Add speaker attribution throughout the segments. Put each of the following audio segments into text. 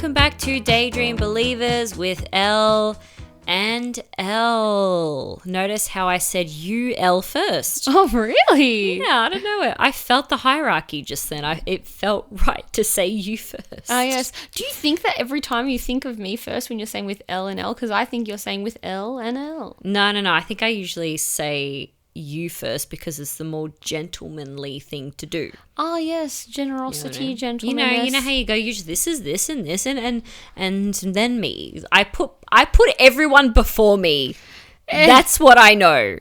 Speaker 1: welcome back to Daydream Believers with L and L. Notice how I said UL first.
Speaker 2: Oh, really?
Speaker 1: Yeah, I don't know. I felt the hierarchy just then. It felt right to say you first.
Speaker 2: Oh, yes. Do you think that every time you think of me first when you're saying with L and L? Because I think you're saying with L and L.
Speaker 1: No. I think I usually say you first because it's the more gentlemanly thing to do.
Speaker 2: Oh, yes. Generosity,
Speaker 1: You
Speaker 2: gentlemanliness.
Speaker 1: know how you go, usually this is this and this and then me. I put everyone before me. That's what I know.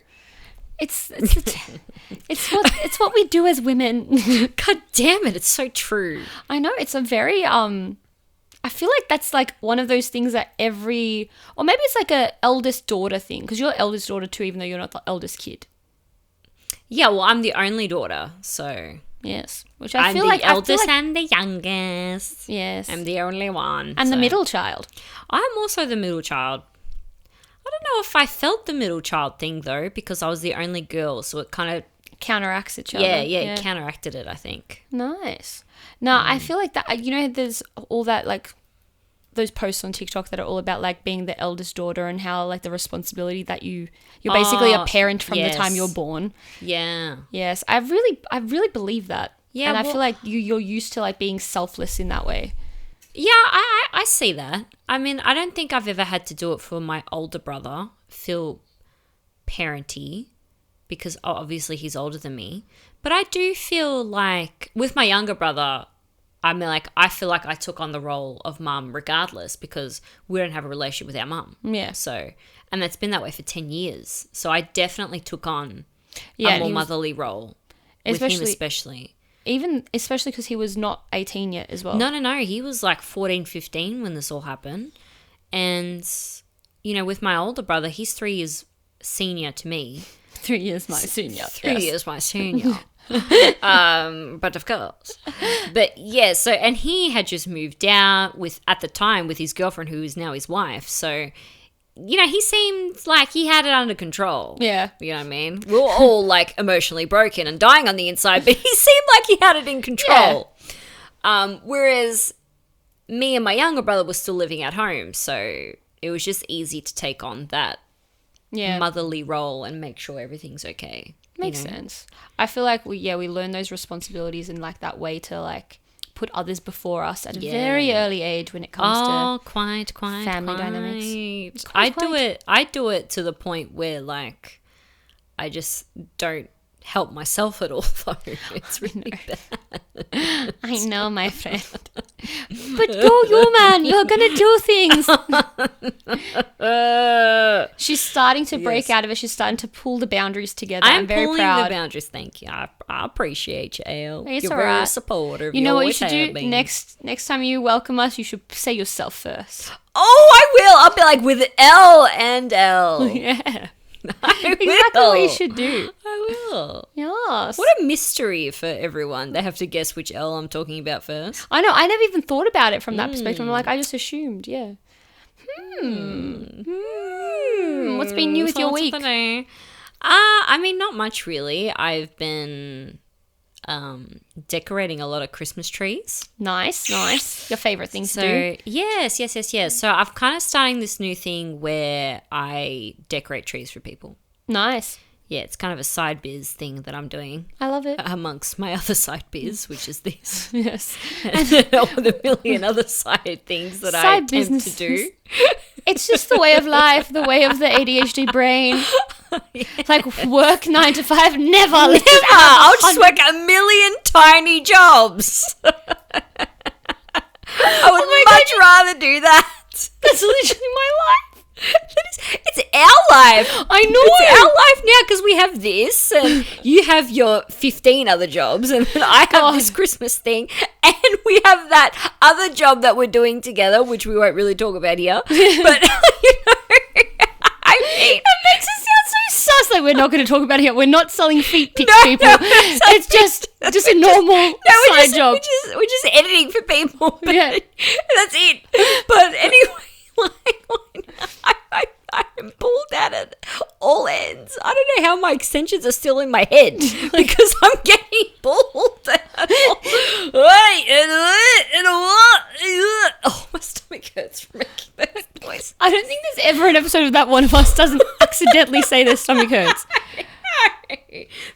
Speaker 2: It's what we do as women.
Speaker 1: God damn it, it's so true.
Speaker 2: I know, it's a very I feel like that's like one of those things that or maybe it's like a eldest daughter thing, because you're eldest daughter too, even though you're not the eldest kid.
Speaker 1: Yeah, well, I'm the only daughter, so
Speaker 2: yes, which
Speaker 1: I'm the eldest and the youngest.
Speaker 2: Yes,
Speaker 1: I'm the only one,
Speaker 2: and the middle child.
Speaker 1: I'm also the middle child. I don't know if I felt the middle child thing though, because I was the only girl, so it kind of
Speaker 2: counteracts each other.
Speaker 1: Yeah, it counteracted it, I think.
Speaker 2: Nice. Now, I feel like that, you know, there's all that, like, those posts on TikTok that are all about, like, being the eldest daughter and how, like, the responsibility that you're basically a parent from the time you're born.
Speaker 1: Yeah.
Speaker 2: Yes. I really believe that.
Speaker 1: Yeah.
Speaker 2: And I feel like you're used to, like, being selfless in that way.
Speaker 1: Yeah, I see that. I mean, I don't think I've ever had to do it for my older brother, feel parenty, because obviously he's older than me. But I do feel like with my younger brother, I mean, like, I feel like I took on the role of mum regardless, because we don't have a relationship with our mum.
Speaker 2: Yeah.
Speaker 1: So, and that's been that way for 10 years. So I definitely took on a more motherly role with him especially.
Speaker 2: Especially because he was not 18 yet as well.
Speaker 1: No. He was like 14, 15 when this all happened. And, you know, with my older brother, he's 3 years senior to me.
Speaker 2: 3 years my senior.
Speaker 1: 3 years my senior. But of course. But yeah, so, and he had just moved out at the time with his girlfriend, who is now his wife. So, you know, he seemed like he had it under control.
Speaker 2: Yeah.
Speaker 1: You know what I mean? We were all like emotionally broken and dying on the inside, but he seemed like he had it in control. Yeah. Whereas me and my younger brother were still living at home. So it was just easy to take on that motherly role and make sure everything's okay.
Speaker 2: Makes sense. I feel like we learn those responsibilities in like that way to like put others before us at a very early age when it comes to family dynamics.
Speaker 1: I do it to the point where like I just don't help myself at all though. It's really bad.
Speaker 2: I know, my friend. But go you, man. You're going to do things. She's starting to break out of it. She's starting to pull the boundaries together. I'm very proud.
Speaker 1: I'm pulling the boundaries. Thank you. I appreciate you, Elle. You're very supportive.
Speaker 2: You know what you should do? Next time you welcome us, you should say yourself first.
Speaker 1: Oh, I will. I'll be like, with L and L.
Speaker 2: Yeah.
Speaker 1: Exactly
Speaker 2: what you should do.
Speaker 1: I will.
Speaker 2: Yes.
Speaker 1: What a mystery for everyone. They have to guess which L I'm talking about first.
Speaker 2: I know. I never even thought about it from that perspective. I'm like, I just assumed. Yeah. What's been new with your week?
Speaker 1: I mean, not much really. I've been decorating a lot of Christmas trees.
Speaker 2: Nice. Your favorite thing to do?
Speaker 1: Yes. So I'm kind of starting this new thing where I decorate trees for people.
Speaker 2: Nice.
Speaker 1: Yeah, it's kind of a side biz thing that I'm doing.
Speaker 2: I love it.
Speaker 1: Amongst my other side biz, which is this.
Speaker 2: Yes.
Speaker 1: And all the million other side things that I attempt to do.
Speaker 2: It's just the way of life, the way of the ADHD brain. Yeah. Like work 9 to 5, never.
Speaker 1: I'll just work a million tiny jobs. I would much rather do that.
Speaker 2: That's literally my life.
Speaker 1: It's our life.
Speaker 2: I know.
Speaker 1: It's our life now because we have this and you have your 15 other jobs and then I have this Christmas thing and we have that other job that we're doing together, which we won't really talk about here. But, you know, I mean,
Speaker 2: it makes it sound so sus. Like we're not going to talk about it here. We're not selling feet pics, people. It's just a normal side job.
Speaker 1: We're just editing for people.
Speaker 2: Yeah.
Speaker 1: That's it. But anyway. I'm pulled at all ends. I don't know how my extensions are still in my head because I'm getting pulled at. Oh, my stomach. voice.
Speaker 2: I don't think there's ever an episode of that one of us doesn't accidentally say their stomach hurts.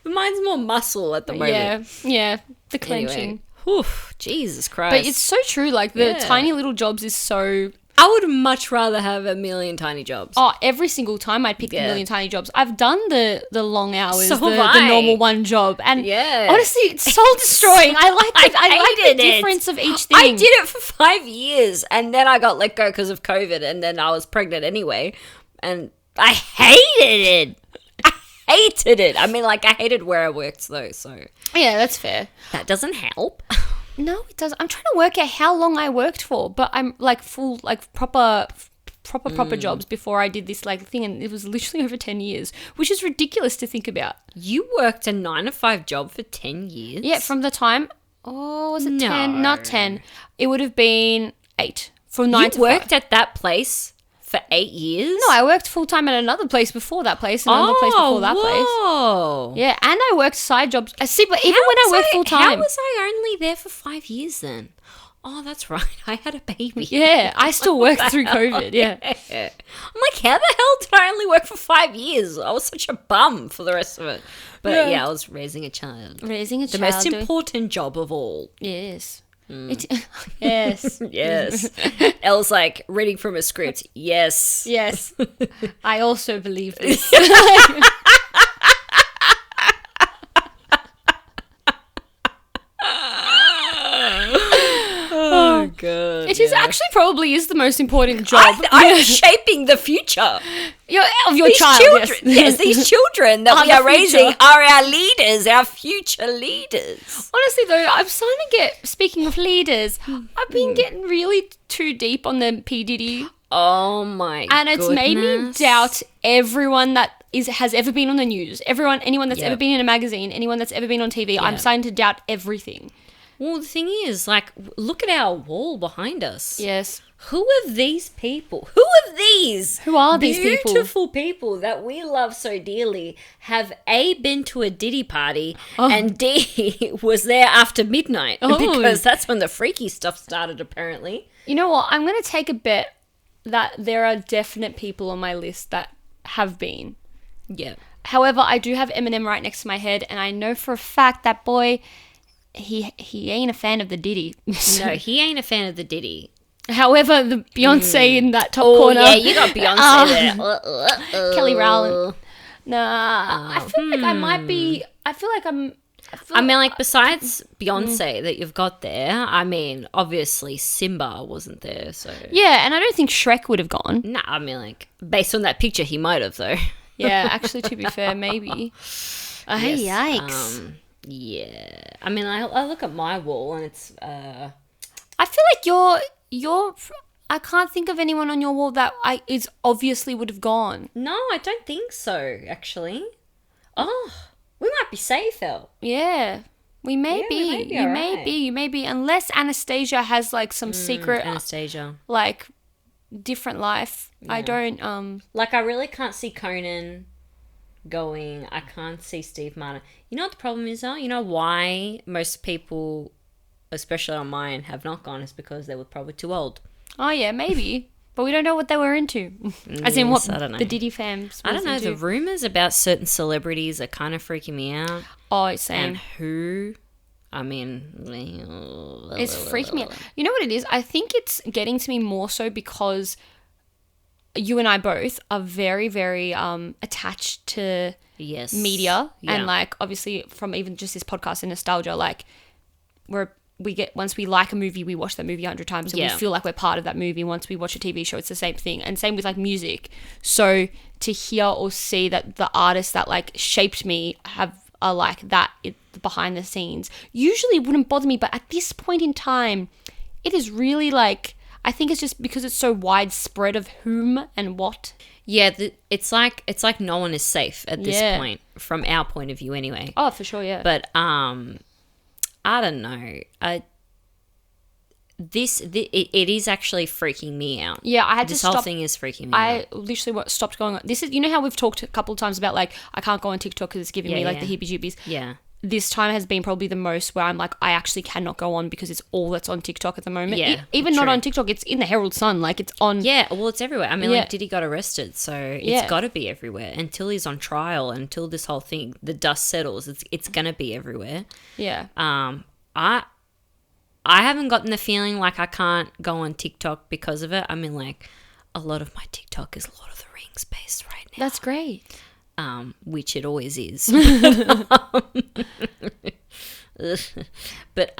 Speaker 1: But mine's more muscle at the moment.
Speaker 2: Yeah. The clenching.
Speaker 1: Anyway. Whew, Jesus Christ.
Speaker 2: But it's so true. Like, the tiny little jobs is so...
Speaker 1: I would much rather have a million tiny jobs.
Speaker 2: Oh, every single time I'd pick a million tiny jobs. I've done the long hours,
Speaker 1: So
Speaker 2: the
Speaker 1: have I.
Speaker 2: normal one job. And
Speaker 1: Yeah.
Speaker 2: honestly, it's soul destroying. I like
Speaker 1: hated
Speaker 2: the
Speaker 1: it.
Speaker 2: difference of each thing.
Speaker 1: I did it for 5 years and then I got let go because of COVID and then I was pregnant anyway. And I hated it. I hated it. I mean, like, I hated where I worked though, so.
Speaker 2: Yeah, that's fair.
Speaker 1: That doesn't help.
Speaker 2: No, it doesn't. I'm trying to work out how long I worked for, but I'm like full, like proper jobs before I did this like thing, and it was literally over 10 years, which is ridiculous to think about.
Speaker 1: You worked a 9 to 5 job for 10 years?
Speaker 2: Yeah, from the time, was it
Speaker 1: No.
Speaker 2: 10? Not 10. It would have been 8. From 9 to
Speaker 1: You worked
Speaker 2: 5.
Speaker 1: at that place for 8 years?
Speaker 2: No, I worked full time at another place before that place, and another place before that place.
Speaker 1: Whoa.
Speaker 2: Yeah, and I worked side jobs. See, but even when I worked full
Speaker 1: How
Speaker 2: time.
Speaker 1: was I only there for 5 years then? Oh, that's right. I had a baby.
Speaker 2: Yeah, I still worked through COVID. Yeah.
Speaker 1: I'm like, how the hell did I only work for 5 years? I was such a bum for the rest of it. But yeah, I was raising a child.
Speaker 2: Raising a
Speaker 1: The
Speaker 2: child.
Speaker 1: most important job of all.
Speaker 2: Yes. Yes.
Speaker 1: Yes. Elle's like reading from a script. Yes.
Speaker 2: Yes. I also believe this.
Speaker 1: Oh, God.
Speaker 2: It is actually probably is the most important job.
Speaker 1: I'm shaping the future.
Speaker 2: of your
Speaker 1: These
Speaker 2: child.
Speaker 1: children,
Speaker 2: Yes.
Speaker 1: these children that
Speaker 2: Are
Speaker 1: we
Speaker 2: the
Speaker 1: are raising
Speaker 2: future.
Speaker 1: are our leaders, our future leaders.
Speaker 2: Honestly, though, I'm starting to get. Speaking of leaders, I've been getting really too deep on the P Diddy,
Speaker 1: Oh my!
Speaker 2: and it's made me
Speaker 1: goodness.
Speaker 2: doubt everyone that has ever been on the news. Anyone that's
Speaker 1: Yep.
Speaker 2: ever been in a magazine, anyone that's ever been on TV. I'm
Speaker 1: Yep.
Speaker 2: starting to doubt everything.
Speaker 1: Well, the thing is, like, look at our wall behind us.
Speaker 2: Yes.
Speaker 1: Who are these people? Who are these?
Speaker 2: Who are these people?
Speaker 1: Beautiful people that we love so dearly have A, been to a Diddy party, and D, was there after midnight.
Speaker 2: Oh.
Speaker 1: Because that's when the freaky stuff started, apparently.
Speaker 2: You know what? I'm going to take a bet that there are definite people on my list that have been.
Speaker 1: Yeah.
Speaker 2: However, I do have Eminem right next to my head, and I know for a fact that boy, he ain't a fan of the Diddy.
Speaker 1: No, he ain't a fan of the Diddy.
Speaker 2: However, the Beyonce in that top
Speaker 1: Oh,
Speaker 2: corner.
Speaker 1: yeah, you got Beyonce there.
Speaker 2: Kelly Rowland. Nah, I feel like I might be. I feel like I'm.
Speaker 1: I mean, like, besides Beyonce that you've got there, I mean, obviously Simba wasn't there, so...
Speaker 2: Yeah, and I don't think Shrek would have gone.
Speaker 1: Nah, I mean, like, based on that picture, he might have, though.
Speaker 2: Yeah, actually, to be fair, maybe. Hey,
Speaker 1: Yes,
Speaker 2: yikes.
Speaker 1: Yeah. I mean, I look at my wall and it's...
Speaker 2: I feel like you're. I can't think of anyone on your wall that is obviously would have gone.
Speaker 1: No, I don't think so, actually. Oh, we might be safe, Elle.
Speaker 2: Yeah. We may
Speaker 1: Yeah,
Speaker 2: be.
Speaker 1: we might be
Speaker 2: You may
Speaker 1: alright.
Speaker 2: be. You may be. Unless Anastasia has like some secret,
Speaker 1: Anastasia.
Speaker 2: like, different life. I don't.
Speaker 1: Like, I really can't see Conan going. I can't see Steve Martin. You know what the problem is, though? You know why most people, especially on mine, have not gone is because they were probably too old.
Speaker 2: Oh yeah, maybe. But we don't know what they were into. As in what
Speaker 1: Yes, I don't know.
Speaker 2: the Diddy fams.
Speaker 1: I don't know.
Speaker 2: was
Speaker 1: The
Speaker 2: into.
Speaker 1: rumors about certain celebrities are kind of freaking me out.
Speaker 2: Oh, it's same.
Speaker 1: And who? I mean,
Speaker 2: It's freaking me out. You know what it is? I think it's getting to me more so because you and I both are very, very attached to
Speaker 1: yes
Speaker 2: media.
Speaker 1: Yeah.
Speaker 2: And like, obviously from even just this podcast and nostalgia, like once we like a movie, we watch that movie 100 times and
Speaker 1: Yeah.
Speaker 2: we feel like we're part of that movie. Once we watch a TV show, it's the same thing. And same with like music. So to hear or see that the artists that like shaped me are like that behind the scenes usually wouldn't bother me. But at this point in time, it is really like, I think it's just because it's so widespread of whom and what.
Speaker 1: Yeah, it's like no one is safe at this
Speaker 2: Yeah.
Speaker 1: point from our point of view, anyway.
Speaker 2: Oh, for sure, yeah.
Speaker 1: But I don't know. It is actually freaking me out.
Speaker 2: Yeah, I had
Speaker 1: This
Speaker 2: to
Speaker 1: whole
Speaker 2: stop.
Speaker 1: thing is freaking me
Speaker 2: I
Speaker 1: out.
Speaker 2: literally stopped going on. This is, you know how we've talked a couple of times about like, I can't go on TikTok because it's giving me like
Speaker 1: yeah.
Speaker 2: the heebie-jeebies.
Speaker 1: Yeah.
Speaker 2: this time has been probably the most where I'm like, I actually cannot go on because it's all that's on TikTok at the moment.
Speaker 1: Yeah,
Speaker 2: Even
Speaker 1: true.
Speaker 2: not on TikTok, it's in the Herald Sun. Like, it's on.
Speaker 1: Yeah, well, it's everywhere. I mean,
Speaker 2: Yeah.
Speaker 1: like, Diddy got arrested, so it's got to be everywhere until he's on trial, until this whole thing, the dust settles. It's gonna be everywhere.
Speaker 2: Yeah.
Speaker 1: I haven't gotten the feeling like I can't go on TikTok because of it. I mean, like, a lot of my TikTok is Lord of the Rings based right now.
Speaker 2: That's great.
Speaker 1: Which it always is. But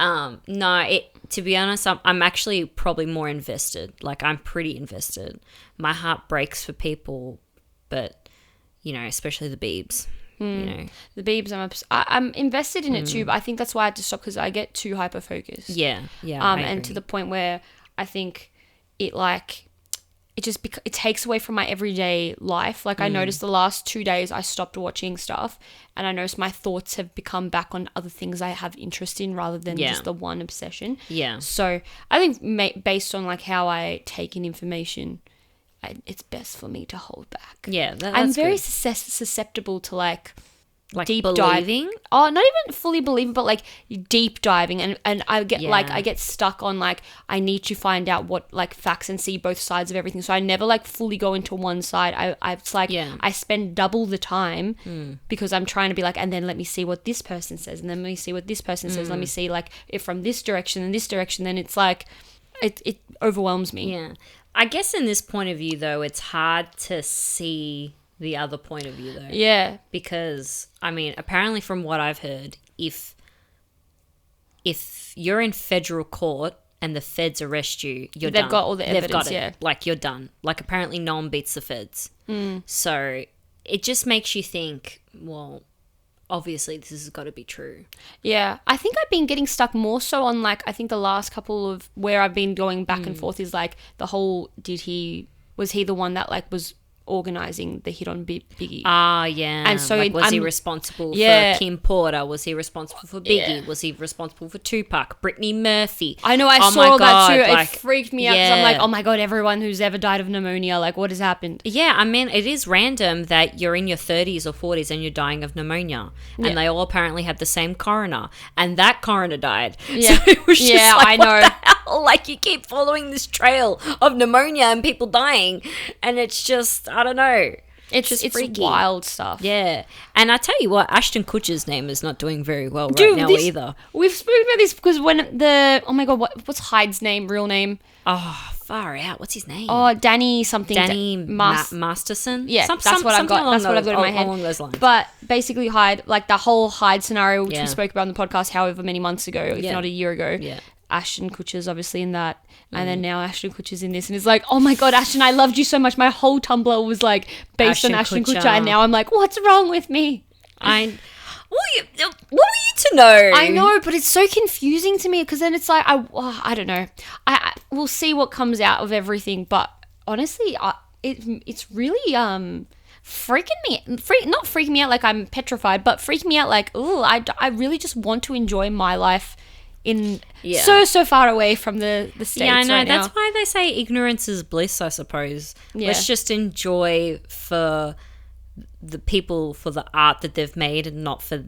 Speaker 1: no, to be honest, I'm actually probably more invested. Like, I'm pretty invested. My heart breaks for people, but, you know, especially the Biebs. You know,
Speaker 2: The Biebs, I'm invested in it too, but I think that's why I had to stop because I get too hyper focused.
Speaker 1: yeah.
Speaker 2: And to the point where I think it it takes away from my everyday life. Like, I noticed the last 2 days I stopped watching stuff, and I noticed my thoughts have become back on other things I have interest in rather than just the one obsession.
Speaker 1: Yeah.
Speaker 2: So I think based on like how I take in information, it's best for me to hold back.
Speaker 1: Yeah, that's
Speaker 2: I'm very
Speaker 1: good.
Speaker 2: susceptible to like
Speaker 1: deep
Speaker 2: diving. Oh, not even fully believing, but like deep diving, and I get I get stuck on like, I need to find out what like facts and see both sides of everything. So I never like fully go into one side. It's like I spend double the time because I'm trying to be like, and then let me see what this person says, and then let me see what this person says. Let me see like if from this direction and this direction. Then it's like it overwhelms me.
Speaker 1: Yeah. I guess in this point of view, though, it's hard to see the other point of view, though.
Speaker 2: Yeah.
Speaker 1: Because, I mean, apparently from what I've heard, if you're in federal court and the feds arrest you, you're done.
Speaker 2: They've got all the evidence,
Speaker 1: They've got it.
Speaker 2: yeah.
Speaker 1: Like, you're done. Like, apparently no one beats the feds. So it just makes you think, well, obviously this has got to be true.
Speaker 2: Yeah. I think I've been getting stuck more so on like, I think the last couple of where I've been going back and forth is like the whole, was he the one that like was organising the hit on Biggie?
Speaker 1: Ah, yeah.
Speaker 2: And so
Speaker 1: like, was he responsible for Kim Porter? Was he responsible for Biggie?
Speaker 2: Yeah.
Speaker 1: Was he responsible for Tupac? Brittany Murphy?
Speaker 2: I know, I
Speaker 1: Oh
Speaker 2: saw
Speaker 1: my
Speaker 2: all that
Speaker 1: God,
Speaker 2: too.
Speaker 1: like,
Speaker 2: it freaked me out because I'm like, oh my God, everyone who's ever died of pneumonia, like what has happened?
Speaker 1: Yeah, I mean, it is random that you're in your 30s or 40s and you're dying of pneumonia.
Speaker 2: Yeah.
Speaker 1: And they all apparently had the same coroner. And that coroner died.
Speaker 2: Yeah.
Speaker 1: So it was just
Speaker 2: Yeah,
Speaker 1: like,
Speaker 2: I
Speaker 1: what
Speaker 2: know.
Speaker 1: the hell? Like, you keep following this trail of pneumonia and people dying. And it's just, I don't know.
Speaker 2: It's
Speaker 1: freaky.
Speaker 2: wild stuff.
Speaker 1: Yeah. And I tell you what, Ashton Kutcher's name is not doing very well right now either.
Speaker 2: We've spoken about this because when oh my God, what's Hyde's name, real name?
Speaker 1: Oh, far out. What's his name?
Speaker 2: Oh, Danny something.
Speaker 1: Danny Masterson?
Speaker 2: Yeah, that's what I've got. That's what I've got in my head.
Speaker 1: Along those lines.
Speaker 2: But basically Hyde, like the whole Hyde scenario, which
Speaker 1: Yeah.
Speaker 2: we spoke about on the podcast however many months ago, if
Speaker 1: Yeah.
Speaker 2: not a year ago.
Speaker 1: Yeah.
Speaker 2: Ashton Kutcher's obviously in that. And then now Ashton Kutcher's in this. And it's like, oh my God, Ashton, I loved you so much. My whole Tumblr was like based on Ashton Kutcher. And now I'm like, what's wrong with me?
Speaker 1: What are you to know?
Speaker 2: I know, but it's so confusing to me because then it's like, I don't know. We'll see what comes out of everything. But honestly, it's really freaking me, not freaking me out like I'm petrified, but freaking me out like, oh, I really just want to enjoy my life in so far away from the States.
Speaker 1: Yeah, I know.
Speaker 2: Right
Speaker 1: That's
Speaker 2: now.
Speaker 1: why they say ignorance is bliss, I suppose.
Speaker 2: Yeah.
Speaker 1: Let's just enjoy for the people, for the art that they've made and not for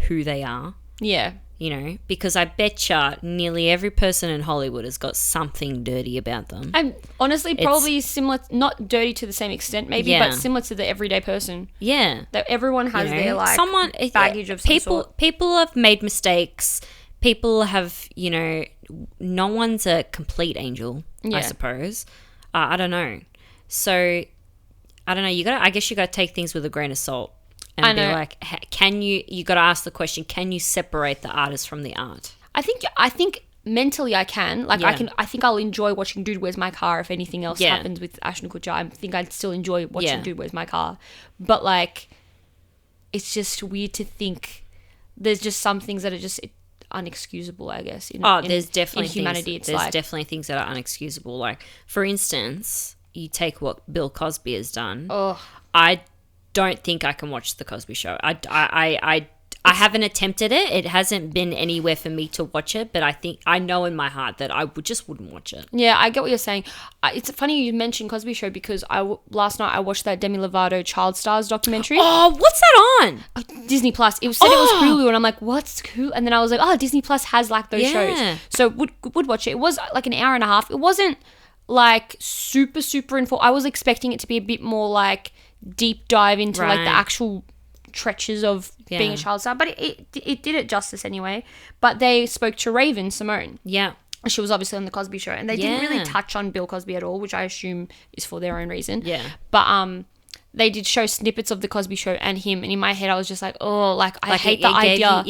Speaker 1: who they are.
Speaker 2: Yeah.
Speaker 1: You know, because I betcha nearly every person in Hollywood has got something dirty about them.
Speaker 2: I'm honestly probably similar, not dirty to the same extent maybe,
Speaker 1: Yeah.
Speaker 2: but similar to the everyday person.
Speaker 1: Yeah.
Speaker 2: That everyone has
Speaker 1: You know,
Speaker 2: their like baggage of some sort.
Speaker 1: People have made mistakes. People have, you know, no one's a complete angel, I
Speaker 2: Yeah.
Speaker 1: suppose. I don't know. So, I don't know. I guess you got to take things with a grain of salt and
Speaker 2: I
Speaker 1: be
Speaker 2: know.
Speaker 1: like, you got to ask the question, can you separate the artist from the art?
Speaker 2: I think mentally I can. Like
Speaker 1: Yeah.
Speaker 2: I think I'll enjoy watching Dude Where's My Car if anything else
Speaker 1: Yeah.
Speaker 2: happens with Ashton Kutcher. I think I'd still enjoy watching
Speaker 1: Yeah.
Speaker 2: Dude Where's My Car. But like, it's just weird to think there's just some things that are just unexcusable, I guess.
Speaker 1: There's definitely
Speaker 2: in humanity.
Speaker 1: things,
Speaker 2: It's
Speaker 1: there's
Speaker 2: like
Speaker 1: definitely things that are unexcusable. Like, for instance, you take what Bill Cosby has done.
Speaker 2: oh
Speaker 1: I don't think I can watch The Cosby Show. I I haven't attempted it. It hasn't been anywhere for me to watch it, but I know in my heart that I just wouldn't watch it.
Speaker 2: Yeah, I get what you're saying. It's funny you mentioned Cosby Show because last night I watched that Demi Lovato Child Stars documentary.
Speaker 1: Oh, what's that on?
Speaker 2: Disney Plus. It said it was Hulu, and I'm like, what's Hulu? And then I was like, oh, Disney Plus has like those shows. So would watch it. It was like an hour and a half. It wasn't like super, super informed. I was expecting it to be a bit more like deep dive into like the actual trenches of being a child star, but it did it justice anyway. But they spoke to Raven Simone.
Speaker 1: Yeah.
Speaker 2: She was obviously on the Cosby Show, and they didn't really touch on Bill Cosby at all, which I assume is for their own reason.
Speaker 1: Yeah.
Speaker 2: But they did show snippets of the Cosby Show and him, and in my head I was just like, oh, like I hate the idea.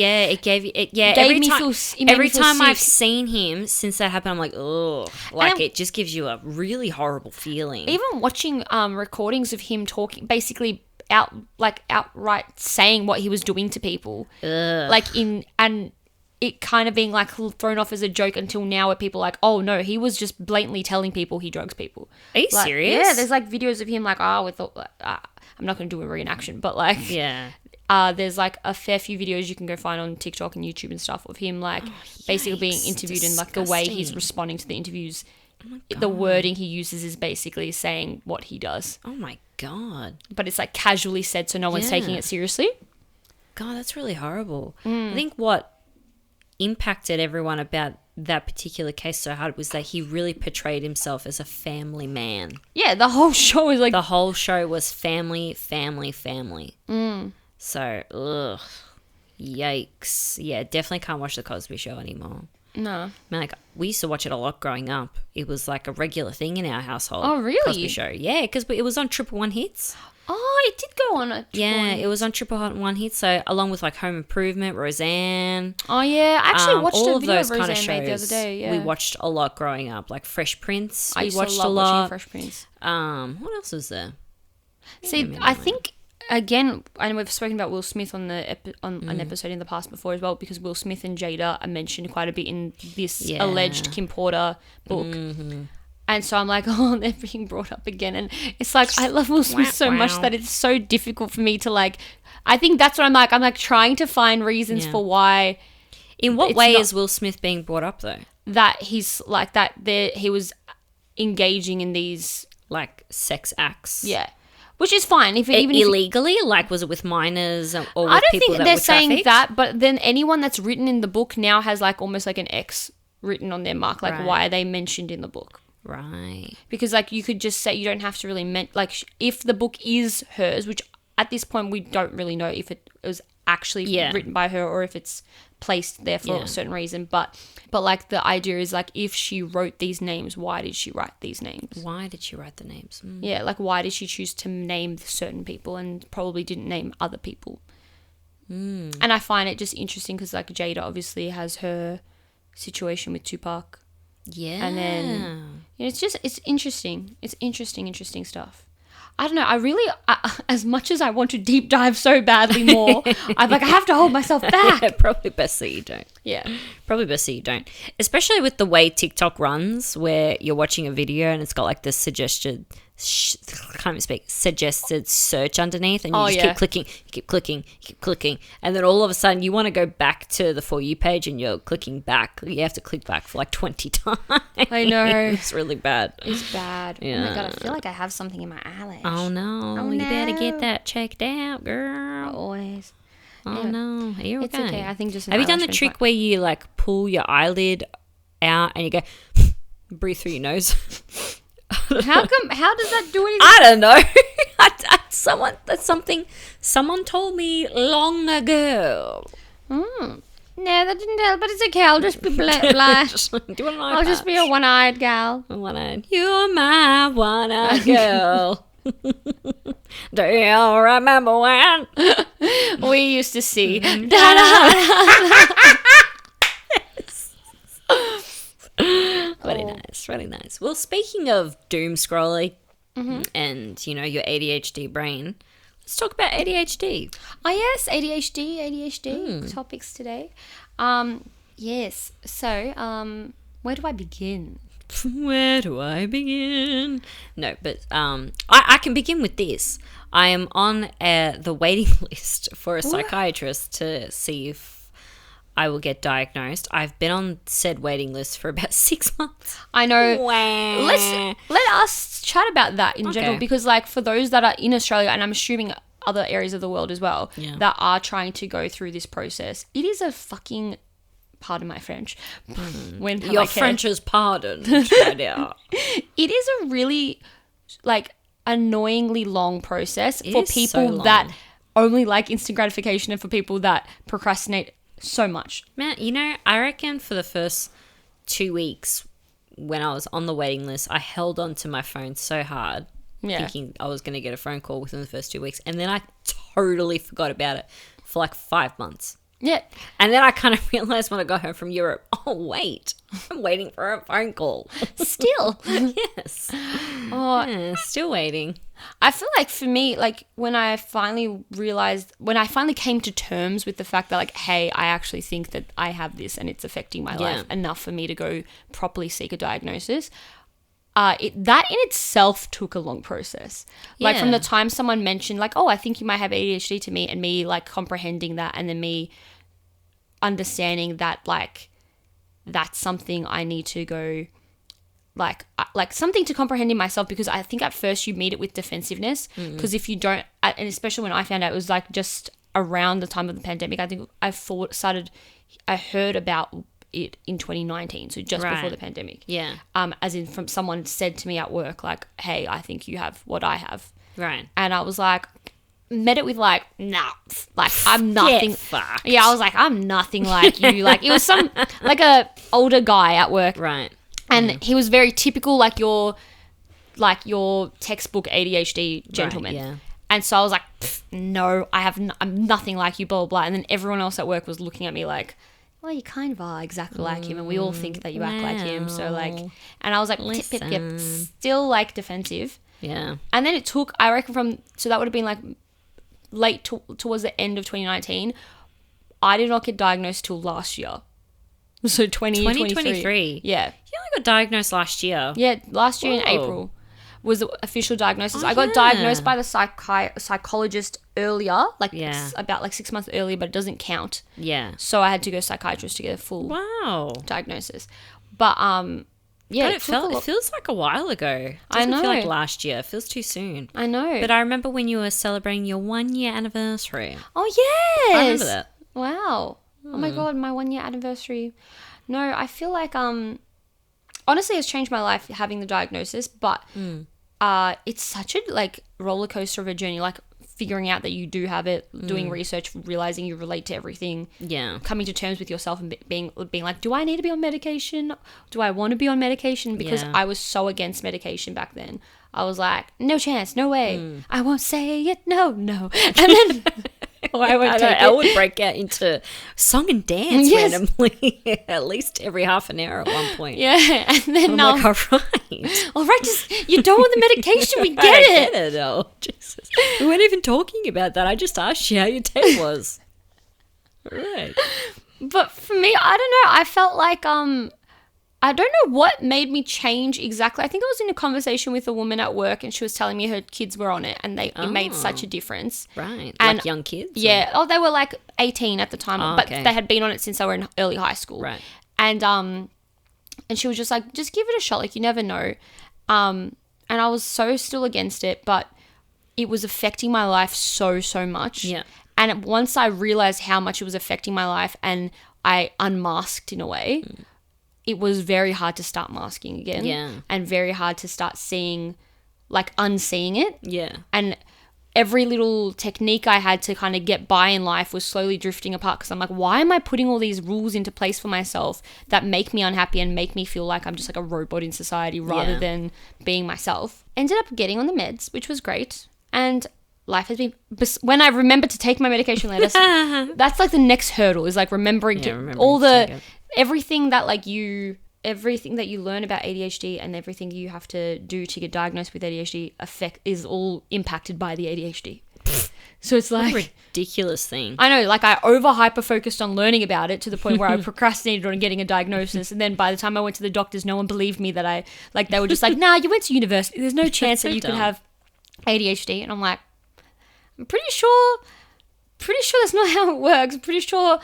Speaker 1: Every time I've seen him since that happened, I'm like, oh, like it just gives you a really horrible feeling.
Speaker 2: Even watching recordings of him talking, basically outright saying what he was doing to people, and it kind of being like thrown off as a joke until now, where people are like, oh no, he was just blatantly telling people he drugs people.
Speaker 1: Are you serious?
Speaker 2: Yeah, there's like videos of him like, I'm not going to do a reenaction, but like, there's like a fair few videos you can go find on TikTok and YouTube and stuff of him like basically being interviewed, and like the way he's responding to the interviews. The wording he uses is basically saying what he does.
Speaker 1: Oh my God.
Speaker 2: But it's like casually said, so no one's taking it seriously.
Speaker 1: God, that's really horrible. I think what impacted everyone about that particular case so hard was that he really portrayed himself as a family man.
Speaker 2: Yeah, the whole show is like...
Speaker 1: The whole show was family, family, family. So, ugh. Yikes. Yeah, definitely can't watch The Cosby Show anymore.
Speaker 2: No.
Speaker 1: I mean, like, we used to watch it a lot growing up. It was like a regular thing in our household.
Speaker 2: Oh, really?
Speaker 1: Cosby Show. Yeah, because it was on Triple One Hits.
Speaker 2: Oh, it did go on.
Speaker 1: It was on Triple One Hits. So along with like Home Improvement, Roseanne.
Speaker 2: Oh yeah, I actually watched
Speaker 1: all
Speaker 2: a
Speaker 1: of
Speaker 2: video
Speaker 1: those
Speaker 2: of
Speaker 1: kind
Speaker 2: Roseanne
Speaker 1: of
Speaker 2: made the other
Speaker 1: shows.
Speaker 2: day. Yeah,
Speaker 1: We watched a lot growing up, like Fresh Prince.
Speaker 2: I
Speaker 1: We
Speaker 2: used
Speaker 1: watched
Speaker 2: to love
Speaker 1: a lot.
Speaker 2: watching Fresh Prince.
Speaker 1: What else was there?
Speaker 2: See, I think again, and we've spoken about Will Smith on the an episode in the past before as well, because Will Smith and Jada are mentioned quite a bit in this alleged Kim Porter book. And so I'm like, oh, they're being brought up again. And it's like, I love Will Smith so much that it's so difficult for me to like, I think that's what I'm like. I'm like trying to find reasons for why.
Speaker 1: In what way is Will Smith being brought up though?
Speaker 2: That he's like that he was engaging in these
Speaker 1: like sex acts.
Speaker 2: Yeah. Which is fine. Even
Speaker 1: illegally? Like, was it with minors or with people that were
Speaker 2: I don't think they're saying
Speaker 1: trafficked?
Speaker 2: that, but then anyone that's written in the book now has like almost like an X written on their mark. Like, why are they mentioned in the book?
Speaker 1: Right.
Speaker 2: Because like you could just say, you don't have to really like if the book is hers, which at this point we don't really know if it was actually written by her or if it's placed there for a certain reason. But like the idea is like, if she wrote these names, why did she write these names?
Speaker 1: Why did she write the names?
Speaker 2: Yeah, like why did she choose to name certain people and probably didn't name other people? And I find it just interesting because like Jada obviously has her situation with Tupac.
Speaker 1: Yeah.
Speaker 2: And then it's interesting. It's interesting stuff. I don't know. I really, as much as I want to deep dive so badly more, I'm like, I have to hold myself back.
Speaker 1: Yeah, probably best that you don't.
Speaker 2: Yeah.
Speaker 1: Probably best that you don't. Especially with the way TikTok runs, where you're watching a video and it's got like the suggested search underneath, and you just keep clicking, and then all of a sudden you want to go back to the For You page and you're clicking back. You have to click back for like 20 times.
Speaker 2: I know.
Speaker 1: It's really bad.
Speaker 2: It's bad.
Speaker 1: Yeah.
Speaker 2: Oh my God, I feel like I have something in my eyelash.
Speaker 1: Oh no. You better get that checked out, girl.
Speaker 2: Always.
Speaker 1: Oh no. Here we go.
Speaker 2: It's okay. I think just
Speaker 1: have you done the trick where you like pull your eyelid out and you go breathe through your nose?
Speaker 2: How does that do anything?
Speaker 1: I don't know. Someone told me long ago.
Speaker 2: No, that didn't help, but it's okay. I'll just be blind. I'll just be a one-eyed gal.
Speaker 1: One-eyed. You're my one-eyed girl. Do you remember when
Speaker 2: we used to see?
Speaker 1: Really nice. Well, speaking of doom scrolling and, you know, your ADHD brain, let's talk about ADHD.
Speaker 2: Oh, yes, ADHD topics today. Yes. So, where do I begin?
Speaker 1: Where do I begin? No, but I can begin with this. I am on the waiting list for a psychiatrist to see if I will get diagnosed. I've been on said waiting list for about 6 months.
Speaker 2: I know.
Speaker 1: Wah.
Speaker 2: Let us chat about that in general, because like for those that are in Australia, and I'm assuming other areas of the world as well, that are trying to go through this process, it is a fucking, pardon my French. When
Speaker 1: your French is pardoned right now.
Speaker 2: It is a really like annoyingly long process for people
Speaker 1: so
Speaker 2: that only like instant gratification, and for people that procrastinate so much.
Speaker 1: Man, you know, I reckon for the first 2 weeks when I was on the waiting list, I held on to my phone so hard, thinking I was going to get a phone call within the first 2 weeks. And then I totally forgot about it for like 5 months.
Speaker 2: Yeah.
Speaker 1: And then I kind of realized when I got home from Europe, oh, wait, I'm waiting for a phone call.
Speaker 2: Still.
Speaker 1: Yes.
Speaker 2: Oh,
Speaker 1: Yeah, still waiting.
Speaker 2: I feel like for me, like when I finally came to terms with the fact that like, hey, I actually think that I have this and it's affecting my life enough for me to go properly seek a diagnosis, that in itself took a long process. Like from the time someone mentioned like, oh, I think you might have ADHD to me, and me like comprehending that, and then me understanding that like that's something I need to go like something to comprehend in myself, because I think at first you meet it with defensiveness, because if you don't, and especially when I found out, it was like just around the time of the pandemic. I think I heard about it in 2019, so just before the pandemic.
Speaker 1: Yeah.
Speaker 2: As in from someone said to me at work like, hey, I think you have what I have.
Speaker 1: Right.
Speaker 2: And I was like, met it with like, nah, like I'm nothing.
Speaker 1: Fucked.
Speaker 2: Yeah, I was like, I'm nothing like you. Like it was some like a older guy at work.
Speaker 1: Right.
Speaker 2: And he was very typical, like your textbook ADHD gentleman.
Speaker 1: Right, yeah.
Speaker 2: And so I was like, no, I'm nothing like you, blah, blah, blah. And then everyone else at work was looking at me like, well, you kind of are exactly like him, and we all think that you act like him. So like, and I was like, tip, still like defensive.
Speaker 1: Yeah.
Speaker 2: And then it took, I reckon so that would have been like late towards the end of 2019. I did not get diagnosed till last year. So 2023. Yeah.
Speaker 1: You only got diagnosed last year.
Speaker 2: Yeah, last year in April was the official diagnosis. I got diagnosed by the psychologist earlier, like about like 6 months earlier, but it doesn't count.
Speaker 1: Yeah.
Speaker 2: So I had to go psychiatrist to get a full diagnosis. But yeah,
Speaker 1: but it feels like a while ago. It doesn't feel like last year. It feels too soon.
Speaker 2: I know.
Speaker 1: But I remember when you were celebrating your 1 year anniversary.
Speaker 2: Oh yes.
Speaker 1: I remember that.
Speaker 2: Wow. Oh my God, my 1 year anniversary. No, I feel like honestly it's changed my life having the diagnosis, but it's such a like roller coaster of a journey, like figuring out that you do have it, doing research, realizing you relate to everything, coming to terms with yourself, and being like, do I need to be on medication? Do I want to be on medication? Because I was so against medication back then. I was like, no chance, no way. I won't say it, no. And then I
Speaker 1: would break out into song and dance randomly at least every half an hour at one point.
Speaker 2: Yeah, and then
Speaker 1: I'm like, all right,
Speaker 2: just you don't want the medication. We get
Speaker 1: I get it. Oh, Jesus, we weren't even talking about that. I just asked you how your day was. All right.
Speaker 2: But for me, I don't know. I felt like I don't know what made me change exactly. I think I was in a conversation with a woman at work, and she was telling me her kids were on it, and it made such a difference.
Speaker 1: Right.
Speaker 2: And
Speaker 1: like young kids?
Speaker 2: Yeah. Oh, they were like 18 at the time, but they had been on it since they were in early high school.
Speaker 1: Right.
Speaker 2: And she was just like, just give it a shot. Like, you never know. And I was so still against it, but it was affecting my life so much.
Speaker 1: Yeah.
Speaker 2: And once I realized how much it was affecting my life, and I unmasked in a way, it was very hard to start masking again.
Speaker 1: Yeah.
Speaker 2: And very hard to start seeing, like unseeing it.
Speaker 1: Yeah.
Speaker 2: And every little technique I had to kind of get by in life was slowly drifting apart, because I'm like, why am I putting all these rules into place for myself that make me unhappy and make me feel like I'm just like a robot in society rather than being myself? Ended up getting on the meds, which was great. And life has been, when I remember to take my medication later, that's like the next hurdle, is like remembering everything that you learn about ADHD and everything you have to do to get diagnosed with ADHD is all impacted by the ADHD. So it's like
Speaker 1: ridiculous thing.
Speaker 2: I know, like I over hyper focused on learning about it to the point where I procrastinated on getting a diagnosis, and then by the time I went to the doctors, no one believed me that they were just like, nah, you went to university, there's no chance that you could have ADHD. And I'm like, I'm pretty sure that's not how it works. I'm pretty sure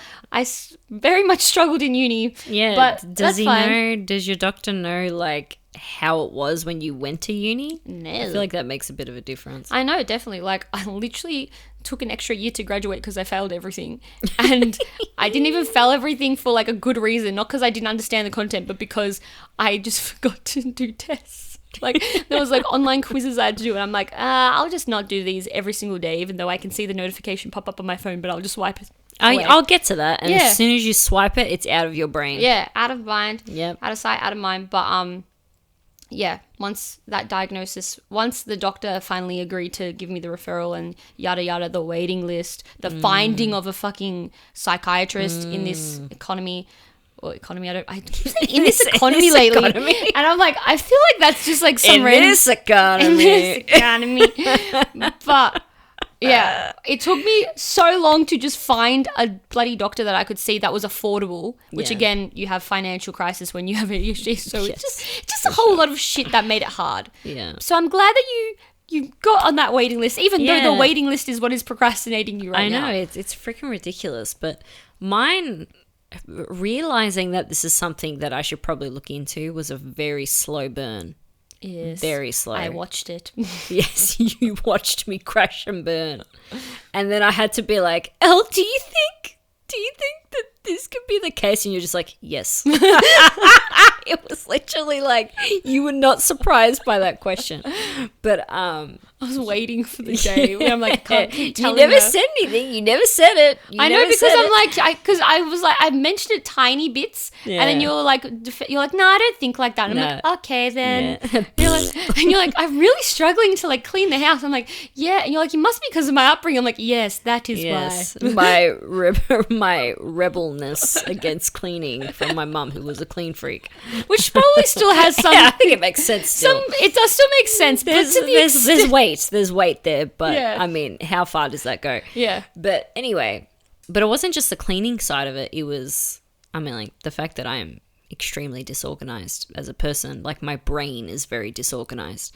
Speaker 2: very much struggled in uni.
Speaker 1: Yeah,
Speaker 2: but
Speaker 1: does your doctor know like how it was when you went to uni?
Speaker 2: No.
Speaker 1: I feel like that makes a bit of a difference.
Speaker 2: I know, definitely. Like, I literally took an extra year to graduate because I failed everything. And I didn't even fail everything for, like, a good reason. Not because I didn't understand the content, but because I just forgot to do tests. Like, there was, like, online quizzes I had to do. And I'm like, I'll just not do these every single day, even though I can see the notification pop up on my phone, but I'll just wipe it away.
Speaker 1: I'll get to that. And as soon as you swipe it, it's out of your brain.
Speaker 2: Yeah, out of mind.
Speaker 1: Yep.
Speaker 2: Out of sight, out of mind. But, yeah, once the doctor finally agreed to give me the referral and yada yada, the waiting list, the finding of a fucking psychiatrist in this economy, I keep saying in this economy lately, and I'm like, I feel like that's just like some
Speaker 1: in this economy.
Speaker 2: But yeah, it took me so long to just find a bloody doctor that I could see that was affordable, which again, you have financial crisis when you have ADHD, so it's just a whole lot of shit that made it hard.
Speaker 1: Yeah.
Speaker 2: So I'm glad that you got on that waiting list, even though the waiting list is what is procrastinating you right now.
Speaker 1: I know, it's freaking ridiculous, but mine, realizing that this is something that I should probably look into, was a very slow burn.
Speaker 2: Yes.
Speaker 1: Very slow.
Speaker 2: I watched it.
Speaker 1: Yes, you watched me crash and burn. And then I had to be like, Elle, do you think that this could be the case? And you're just like, yes. It was literally like, you were not surprised by that question. But I
Speaker 2: was waiting for the day where I'm like, can't keep telling
Speaker 1: you never said anything. You never said it.
Speaker 2: I know, because I'm like, because I was like, I mentioned it tiny bits, and then you're like, no, I don't think like that. And I'm like, okay, then. Yeah. You're like, I'm really struggling to like clean the house. I'm like, yeah. And you're like, it must be because of my upbringing. I'm like, yes, that is why.
Speaker 1: my rebelness against cleaning from my mum, who was a clean freak.
Speaker 2: Which probably still has some.
Speaker 1: Yeah, I think it makes sense still.
Speaker 2: It does still make sense.
Speaker 1: There's weight there, but I mean, how far does that go?
Speaker 2: Yeah.
Speaker 1: But anyway, it wasn't just the cleaning side of it. It was, I mean, like the fact that I am extremely disorganized as a person. Like my brain is very disorganized.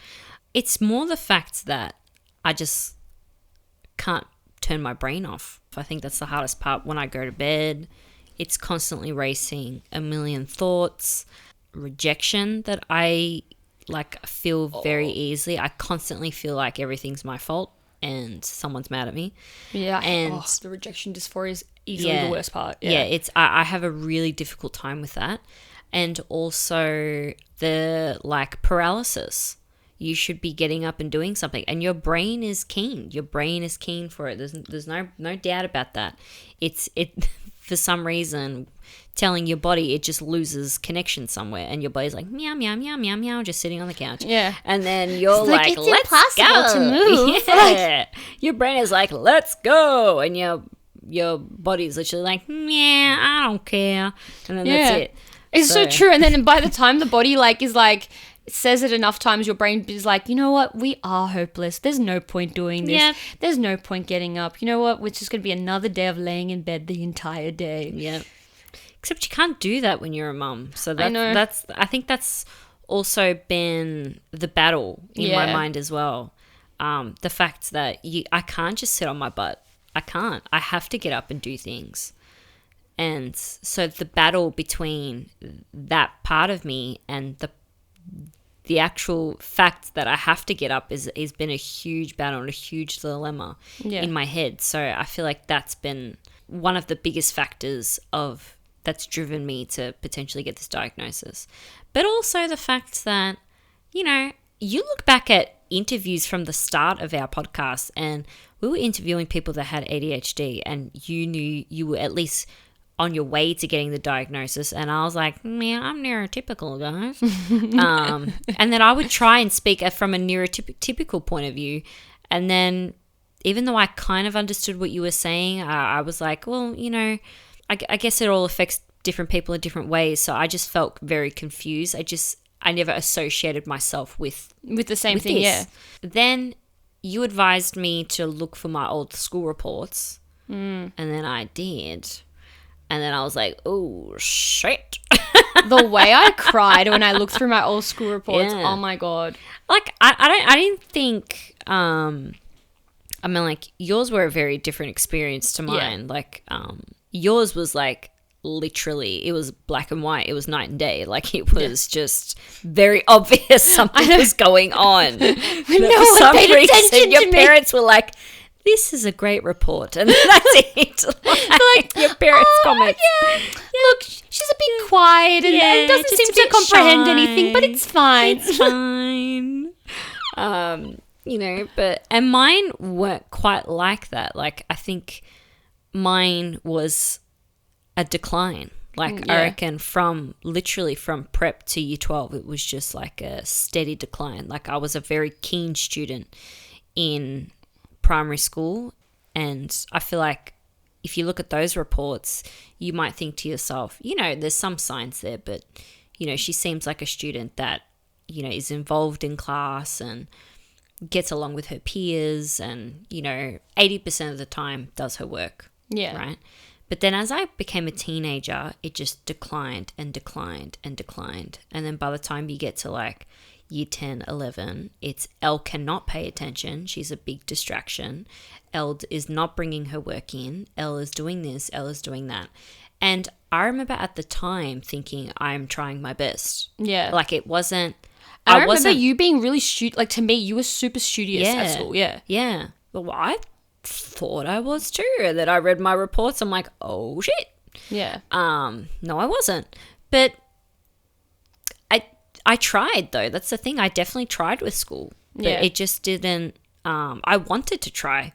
Speaker 1: It's more the fact that I just can't turn my brain off. I think that's the hardest part. When I go to bed, it's constantly racing, a million thoughts, rejection that I feel very easily. I constantly feel like everything's my fault and someone's mad at me.
Speaker 2: Yeah.
Speaker 1: And
Speaker 2: the rejection dysphoria is easily the worst part.
Speaker 1: Yeah, I have a really difficult time with that. And also the paralysis. You should be getting up and doing something, and your brain is keen. Your brain is keen for it. There's no doubt about that. It for some reason, telling your body it just loses connection somewhere, and your body's like meow meow meow meow meow, just sitting on the couch.
Speaker 2: Yeah,
Speaker 1: and then you're like
Speaker 2: it's
Speaker 1: let's
Speaker 2: impossible
Speaker 1: go
Speaker 2: to move.
Speaker 1: Yeah, your brain is like let's go, and your body's literally like yeah, I don't care, and then that's it.
Speaker 2: It's so true. And then by the time the body says it enough times, your brain is like, you know what, we are hopeless, there's no point doing this, there's no point getting up, you know what, it's just gonna be another day of laying in bed the entire day.
Speaker 1: Yeah, except you can't do that when you're a mum, so I think that's also been the battle in my mind as well. The fact that I can't just sit on my butt. I have to get up and do things. And so the battle between that part of me and the actual fact that I have to get up has been a huge battle and a huge dilemma in my head. So I feel like that's been one of the biggest factors that's driven me to potentially get this diagnosis. But also the fact that, you look back at interviews from the start of our podcast, and we were interviewing people that had ADHD, and you knew you were at least on your way to getting the diagnosis, and I was like, yeah, I'm neurotypical, guys. And then I would try and speak from a neurotypical point of view, and then even though I kind of understood what you were saying, I was like, well, I guess it all affects different people in different ways, so I just felt very confused. I never associated myself with
Speaker 2: the same thing.
Speaker 1: This. Then you advised me to look for my old school reports, and then I did. And then I was like, oh, shit.
Speaker 2: The way I cried when I looked through my old school reports, oh my God.
Speaker 1: Like, I didn't think, I mean, like, yours were a very different experience to mine.
Speaker 2: Yeah.
Speaker 1: Like, yours was like, literally, it was black and white. It was night and day. Like, it was just very obvious something was going on.
Speaker 2: No one paid attention
Speaker 1: your
Speaker 2: to
Speaker 1: parents were like, this is a great report. And that's it. Like, your parents' comments.
Speaker 2: Yeah. Look, she's a bit quiet and doesn't
Speaker 1: just
Speaker 2: seem
Speaker 1: a
Speaker 2: to
Speaker 1: bit
Speaker 2: comprehend
Speaker 1: shy.
Speaker 2: anything, but it's fine.
Speaker 1: It's fine. You know, and mine weren't quite like that. Like, I think mine was a decline. Like, I reckon literally from prep to year 12, it was just like a steady decline. Like, I was a very keen student in primary school, and I feel like if you look at those reports, you might think to yourself, you know, there's some signs there, but, you know, she seems like a student that, you know, is involved in class and gets along with her peers and, you know, 80% of the time does her work.
Speaker 2: Yeah.
Speaker 1: Right? But then as I became a teenager, it just declined and declined and declined. And then by the time you get to like year 10, 11, it's Elle cannot pay attention. She's a big distraction. Elle is not bringing her work in. Elle is doing this. Elle is doing that. And I remember at the time thinking, I'm trying my best.
Speaker 2: Yeah.
Speaker 1: Like, it wasn't...
Speaker 2: I remember you being really like, to me, you were super studious at school. Yeah.
Speaker 1: Yeah. Well, I thought I was too. And then I read my reports. I'm like, oh, shit.
Speaker 2: Yeah.
Speaker 1: No, I wasn't. But I tried, though. That's the thing. I definitely tried with school. But it just didn't... I wanted to try.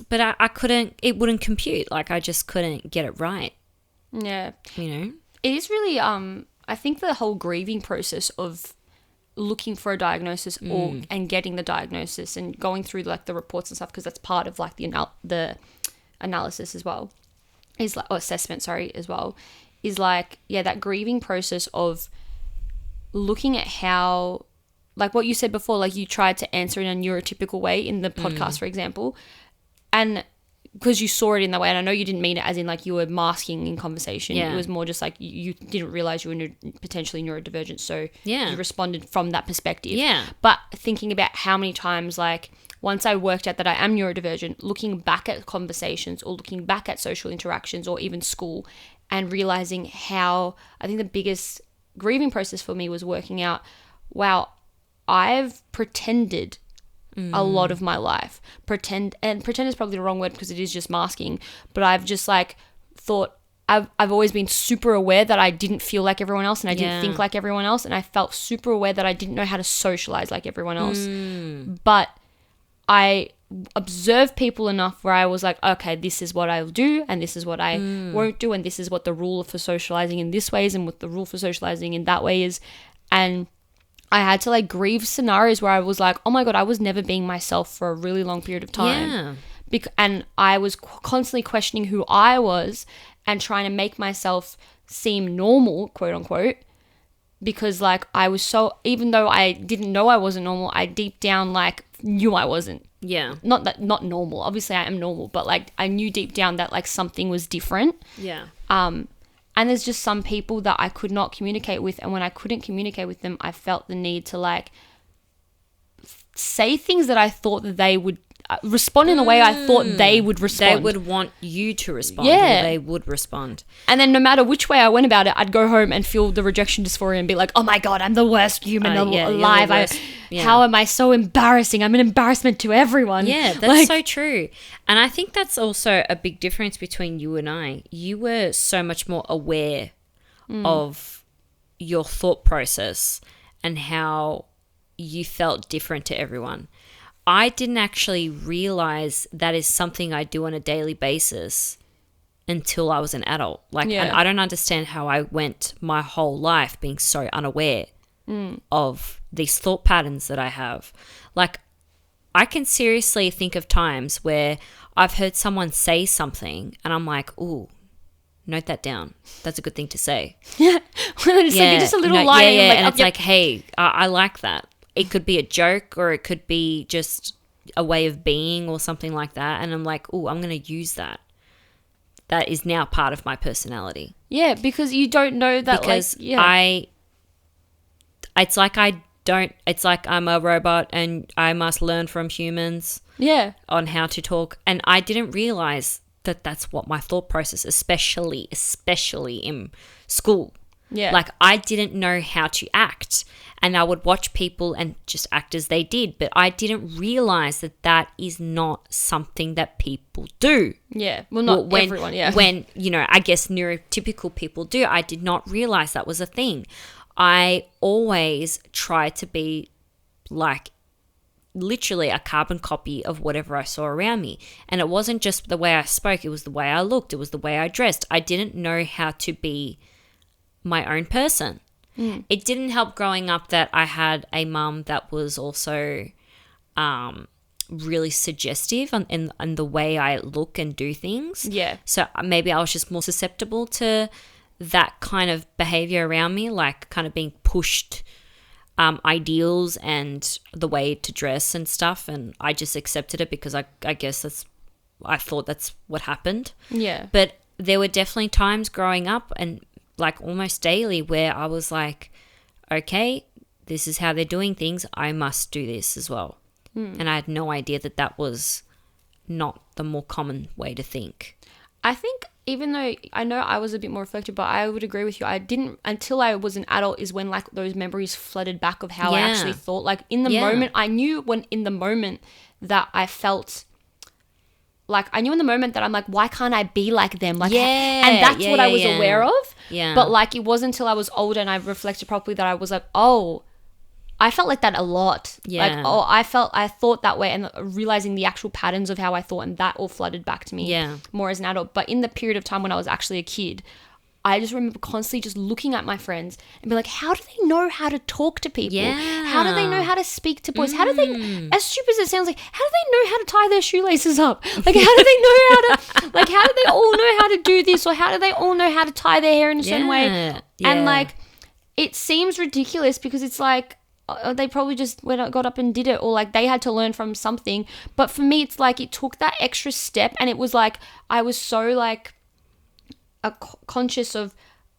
Speaker 1: But I couldn't... It wouldn't compute. Like, I just couldn't get it right.
Speaker 2: Yeah.
Speaker 1: You know?
Speaker 2: It is really... I think the whole grieving process of looking for a diagnosis and getting the diagnosis and going through like the reports and stuff, because that's part of like the analysis as well, is like, or assessment, sorry, as well, is like, yeah, that grieving process of looking at how, like what you said before, like you tried to answer in a neurotypical way in the podcast, for example, and because you saw it in that way, and I know you didn't mean it as in like you were masking in conversation.
Speaker 1: Yeah.
Speaker 2: It was more just like you didn't realize you were potentially neurodivergent, so
Speaker 1: Yeah.
Speaker 2: you responded from that perspective.
Speaker 1: Yeah.
Speaker 2: But thinking about how many times, like once I worked out that I am neurodivergent, looking back at conversations or looking back at social interactions or even school, and realizing how, I think the biggest grieving process for me was working out, wow, I've pretended a lot of my life. Pretend is probably the wrong word because it is just masking, but I've just like thought, I've always been super aware that I didn't feel like everyone else and I didn't think like everyone else, and I felt super aware that I didn't know how to socialize like everyone else. But I observed people enough where I was like, okay, this is what I'll do and this is what I won't do, and this is what the rule for socializing in this way is and what the rule for socializing in that way is. And I had to like grieve scenarios where I was like, oh my God, I was never being myself for a really long period of time.
Speaker 1: Yeah.
Speaker 2: And I was constantly questioning who I was and trying to make myself seem normal, quote unquote, because like I was so, even though I didn't know I wasn't normal, I deep down like knew I wasn't.
Speaker 1: Yeah.
Speaker 2: Not normal. Obviously I am normal, but like I knew deep down that like something was different.
Speaker 1: Yeah.
Speaker 2: And there's just some people that I could not communicate with. And when I couldn't communicate with them, I felt the need to like say things that I thought that they would respond in the way I thought they would respond.
Speaker 1: They would want you to respond.
Speaker 2: Yeah.
Speaker 1: Or they would respond.
Speaker 2: And then no matter which way I went about it, I'd go home and feel the rejection dysphoria and be like, oh my God, I'm the worst human alive. How am I so embarrassing? I'm an embarrassment to everyone.
Speaker 1: Yeah, that's so true. And I think that's also a big difference between you and I. You were so much more aware of your thought process and how you felt different to everyone. I didn't actually realize that is something I do on a daily basis until I was an adult. Like, and I don't understand how I went my whole life being so unaware of these thought patterns that I have. Like, I can seriously think of times where I've heard someone say something and I'm like, ooh, note that down. That's a good thing to say.
Speaker 2: Yeah. It's like just a little line.
Speaker 1: Yeah. And it's like, hey, I like that. It could be a joke or it could be just a way of being or something like that. And I'm like, oh, I'm going to use that. That is now part of my personality.
Speaker 2: Yeah, because you don't know that,
Speaker 1: because it's like I'm a robot and I must learn from humans on how to talk. And I didn't realize that that's what my thought process, especially in school.
Speaker 2: Yeah.
Speaker 1: Like, I didn't know how to act, and I would watch people and just act as they did, but I didn't realize that that is not something that people do.
Speaker 2: Yeah. Well, not everyone, yeah.
Speaker 1: When, I guess neurotypical people do. I did not realize that was a thing. I always try to be like literally a carbon copy of whatever I saw around me. And it wasn't just the way I spoke, it was the way I looked, it was the way I dressed. I didn't know how to be my own person. It didn't help growing up that I had a mum that was also really suggestive in the way I look and do things.
Speaker 2: Yeah.
Speaker 1: So maybe I was just more susceptible to that kind of behavior around me, like kind of being pushed ideals and the way to dress and stuff. And I just accepted it because I guess I thought that's what happened.
Speaker 2: Yeah.
Speaker 1: But there were definitely times growing up and like almost daily where I was like, okay, this is how they're doing things. I must do this as well. And I had no idea that was not the more common way to think.
Speaker 2: I think even though I know I was a bit more reflective, but I would agree with you. I didn't, until I was an adult is when like those memories flooded back of how I actually thought. Like in the moment, I knew in the moment that I felt like, I knew in the moment that I'm like, why can't I be like them? Like, and that's what I was aware of.
Speaker 1: Yeah.
Speaker 2: But like, it wasn't until I was older and I reflected properly that I was like, oh, I felt like that a lot.
Speaker 1: Yeah.
Speaker 2: Like, oh, I thought that way, and realizing the actual patterns of how I thought, and that all flooded back to me more as an adult. But in the period of time when I was actually a kid, I just remember constantly just looking at my friends and be like, how do they know how to talk to people?
Speaker 1: Yeah.
Speaker 2: How do they know how to speak to boys? How do they, as stupid as it sounds, like, how do they know how to tie their shoelaces up? Like, how do they know how to, like, how do they all know how to do this? Or how do they all know how to tie their hair in a certain way?
Speaker 1: Yeah.
Speaker 2: And like, it seems ridiculous because it's like, they probably just got up and did it, or like they had to learn from something. But for me, it's like it took that extra step, and it was like I was so like conscious of,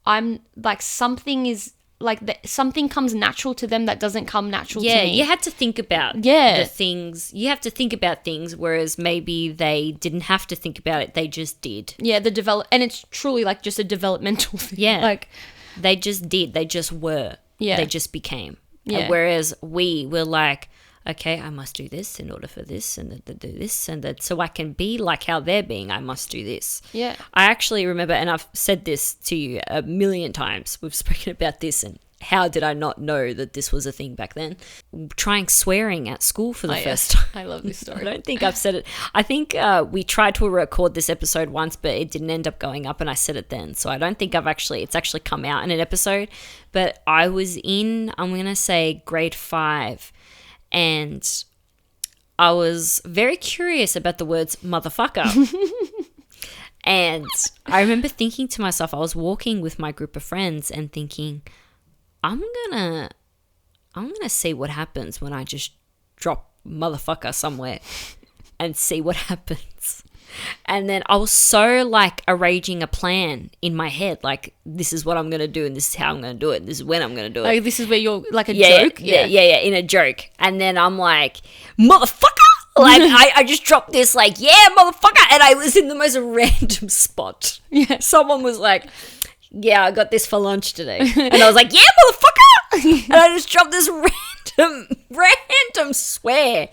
Speaker 2: I'm like, something is like something comes natural to them that doesn't come natural to me.
Speaker 1: Yeah, you had to think about the things. You have to think about things, whereas maybe they didn't have to think about it. They just did.
Speaker 2: Yeah, and it's truly like just a developmental thing.
Speaker 1: Yeah,
Speaker 2: like
Speaker 1: they just did. They just were.
Speaker 2: Yeah,
Speaker 1: they just became.
Speaker 2: Yeah.
Speaker 1: Whereas we were like, okay, I must do this in order for this and do this and that, so I can be like how they're being. I must do this.
Speaker 2: Yeah.
Speaker 1: I actually remember, and I've said this to you a million times. We've spoken about this, and how did I not know that this was a thing back then? Trying swearing at school for the first time.
Speaker 2: I love this story.
Speaker 1: I don't think I've said it. I think we tried to record this episode once, but it didn't end up going up, and I said it then. So I don't think it's actually come out in an episode. But I was in, I'm going to say, grade 5, and I was very curious about the words motherfucker. And I remember thinking to myself, I was walking with my group of friends and thinking, I'm gonna see what happens when I just drop motherfucker somewhere and see what happens. And then I was so like arranging a plan in my head, like, this is what I'm gonna do, and this is how I'm gonna do it, and this is when I'm gonna do it.
Speaker 2: Like, this is where you're like a joke.
Speaker 1: Yeah, in a joke. And then I'm like, motherfucker. Like, I just dropped this, like, yeah, motherfucker. And I was in the most random spot.
Speaker 2: Yeah.
Speaker 1: Someone was like, yeah, I got this for lunch today. And I was like, yeah, motherfucker. And I just dropped this random swear.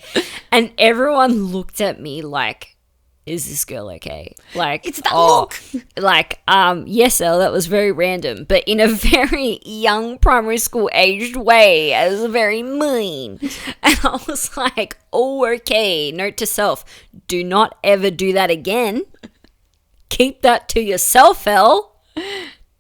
Speaker 1: And everyone looked at me like, is this girl okay? Like,
Speaker 2: it's that look.
Speaker 1: Like, yes, Elle, that was very random, but in a very young primary school aged way. It was very mean. And I was like, oh, okay. Note to self, do not ever do that again. Keep that to yourself, Elle.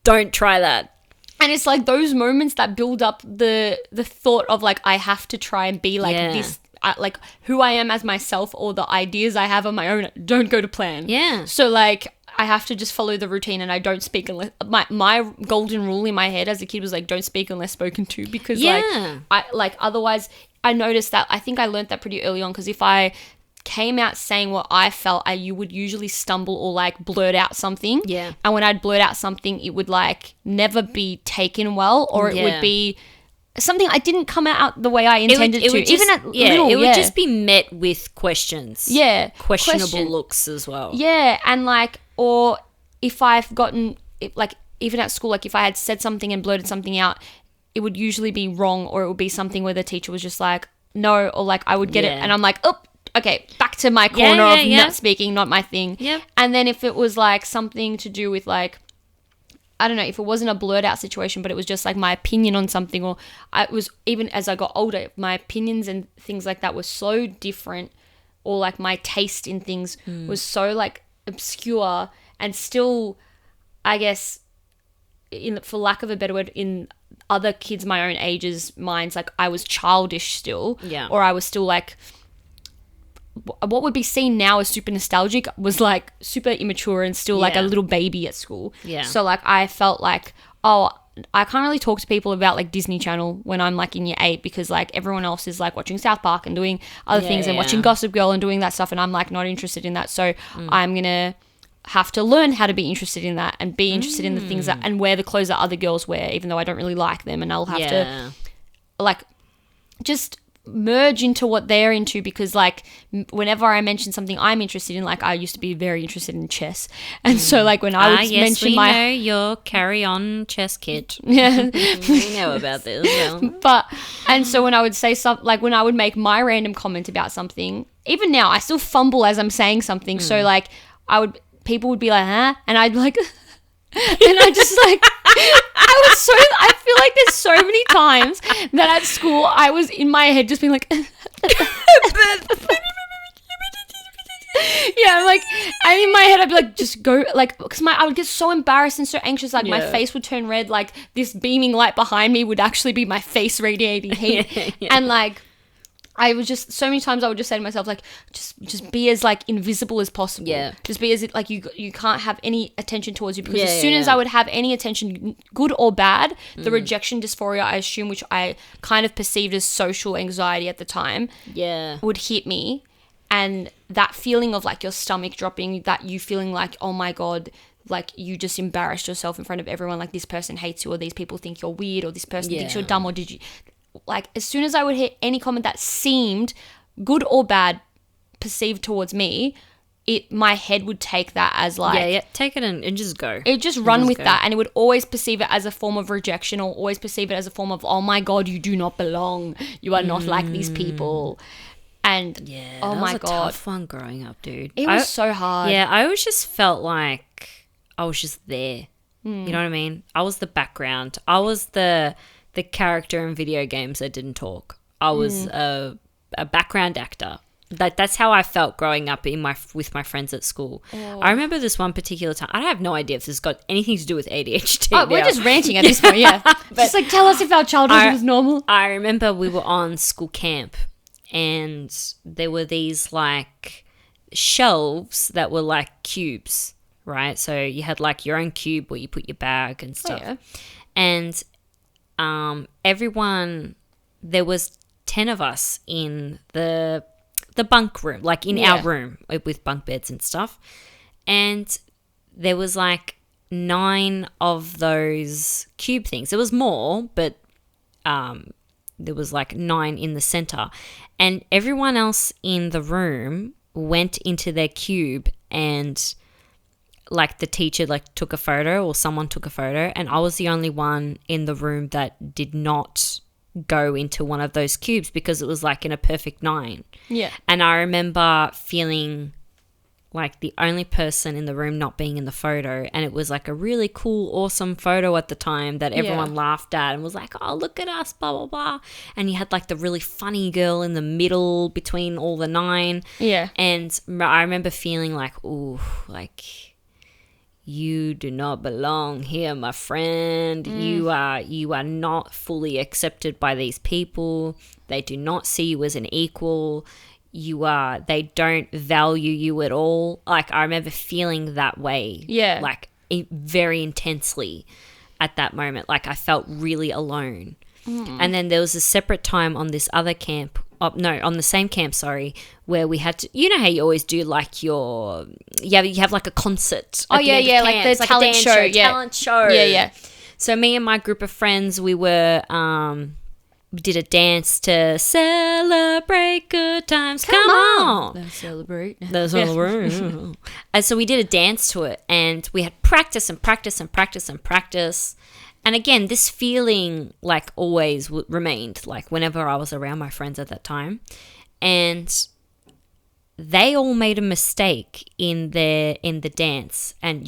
Speaker 1: Don't try that.
Speaker 2: And it's like those moments that build up the thought of like, I have to try and be like this, like who I am as myself, or the ideas I have on my own don't go to plan.
Speaker 1: Yeah.
Speaker 2: So like, I have to just follow the routine, and I don't speak unless my golden rule in my head as a kid was like, don't speak unless spoken to, because like I like otherwise I noticed that, I think I learned that pretty early on, because if I came out saying what I felt, you would usually stumble or like blurt out something.
Speaker 1: Yeah.
Speaker 2: And when I'd blurt out something, it would like never be taken well, or it would be something I didn't come out the way I intended to.
Speaker 1: Even at little, it would just be met with questions.
Speaker 2: Yeah.
Speaker 1: Questionable looks as well.
Speaker 2: Yeah. And like, or if I've gotten, like, even at school, like if I had said something and blurted something out, it would usually be wrong, or it would be something where the teacher was just like, no, or like I would get it. And I'm like, oh, okay, back to my corner of not speaking, not my thing.
Speaker 1: Yeah.
Speaker 2: And then if it was like something to do with like, I don't know, if it wasn't a blurred out situation, but it was just like my opinion on something, or I was, even as I got older, my opinions and things like that were so different, or like my taste in things was so like obscure, and still, I guess, for lack of a better word, in other kids my own age's minds, like I was childish still, or I was still like, what would be seen now as super nostalgic was like super immature and still like a little baby at school.
Speaker 1: Yeah.
Speaker 2: So like I felt like, oh, I can't really talk to people about like Disney Channel when I'm like in year 8, because like everyone else is like watching South Park and doing other things and watching Gossip Girl and doing that stuff, and I'm like not interested in that. So I'm gonna have to learn how to be interested in that, and be interested in the things that, and wear the clothes that other girls wear, even though I don't really like them, and I'll have to like just merge into what they're into, because like whenever I mention something I'm interested in, like I used to be very interested in chess, and so like when I would mention
Speaker 1: we know your carry on chess kit. We know about this.
Speaker 2: But and so when I would say something, like when I would make my random comment about something, even now I still fumble as I'm saying something, so like people would be like, huh? And I'd be like and I just like I feel like there's so many times that at school I was in my head just being like I'm like, and in my head I'd be like, just go, like, because I would get so embarrassed and so anxious, like my face would turn red, like this beaming light behind me would actually be my face radiating heat. And like I was just, so many times I would just say to myself, like, just be as like invisible as possible. Yeah. Just be as like you can't have any attention towards you, because as soon as I would have any attention, good or bad, the rejection dysphoria, I assume, which I kind of perceived as social anxiety at the time, would hit me. And that feeling of like your stomach dropping, that you feeling like, oh my God, like you just embarrassed yourself in front of everyone, like this person hates you, or these people think you're weird, or this person thinks you're dumb, or did you... Like, as soon as I would hear any comment that seemed good or bad perceived towards me, my head would take that as like...
Speaker 1: take it and just go.
Speaker 2: It just run with that, and it would always perceive it as a form of rejection, or always perceive it as a form of, oh my God, you do not belong. You are not like these people. And, oh my God.
Speaker 1: That was a tough one growing up, dude.
Speaker 2: It was so hard.
Speaker 1: Yeah, I always just felt like I was just there. You know what I mean? I was the background. I was the character in video games that didn't talk. I was a background actor. That's how I felt growing up with my friends at school. I remember this one particular time. I have no idea if this has got anything to do with ADHD.
Speaker 2: Oh, we're just ranting at this point, just like, tell us if our childhood was normal.
Speaker 1: I remember we were on school camp, and there were these like shelves that were like cubes, right? So you had like your own cube where you put your bag and stuff. And everyone, there was 10 of us in the bunk room, like in our room with bunk beds and stuff. And there was like 9 of those cube things. There was more, but there was like 9 in the center. And everyone else in the room went into their cube, and like the teacher like took a photo, or someone took a photo, and I was the only one in the room that did not go into one of those cubes, because it was like in a perfect 9.
Speaker 2: Yeah.
Speaker 1: And I remember feeling like the only person in the room not being in the photo, and it was like a really cool, awesome photo at the time that everyone laughed at and was like, oh, look at us, blah, blah, blah. And you had like the really funny girl in the middle between all the 9.
Speaker 2: Yeah.
Speaker 1: And I remember feeling like, ooh, like... you do not belong here, my friend. You are not fully accepted by these people. They do not see you as an equal. They don't value you at all. Like, I remember feeling that way.
Speaker 2: Yeah.
Speaker 1: Like, very intensely at that moment. Like, I felt really alone. And then there was a separate time on this other camp, on the same camp, sorry, where we had to, you know how you always do like you have like a concert.
Speaker 2: Oh, yeah, like the talent show. Yeah.
Speaker 1: Talent show.
Speaker 2: Yeah.
Speaker 1: So me and my group of friends, we were, we did a dance to celebrate good times. Come on.
Speaker 2: Let's celebrate.
Speaker 1: And so we did a dance to it, and we had practice and practice and practice and practice. And again, this feeling like always remained, like whenever I was around my friends at that time. And they all made a mistake in the dance, and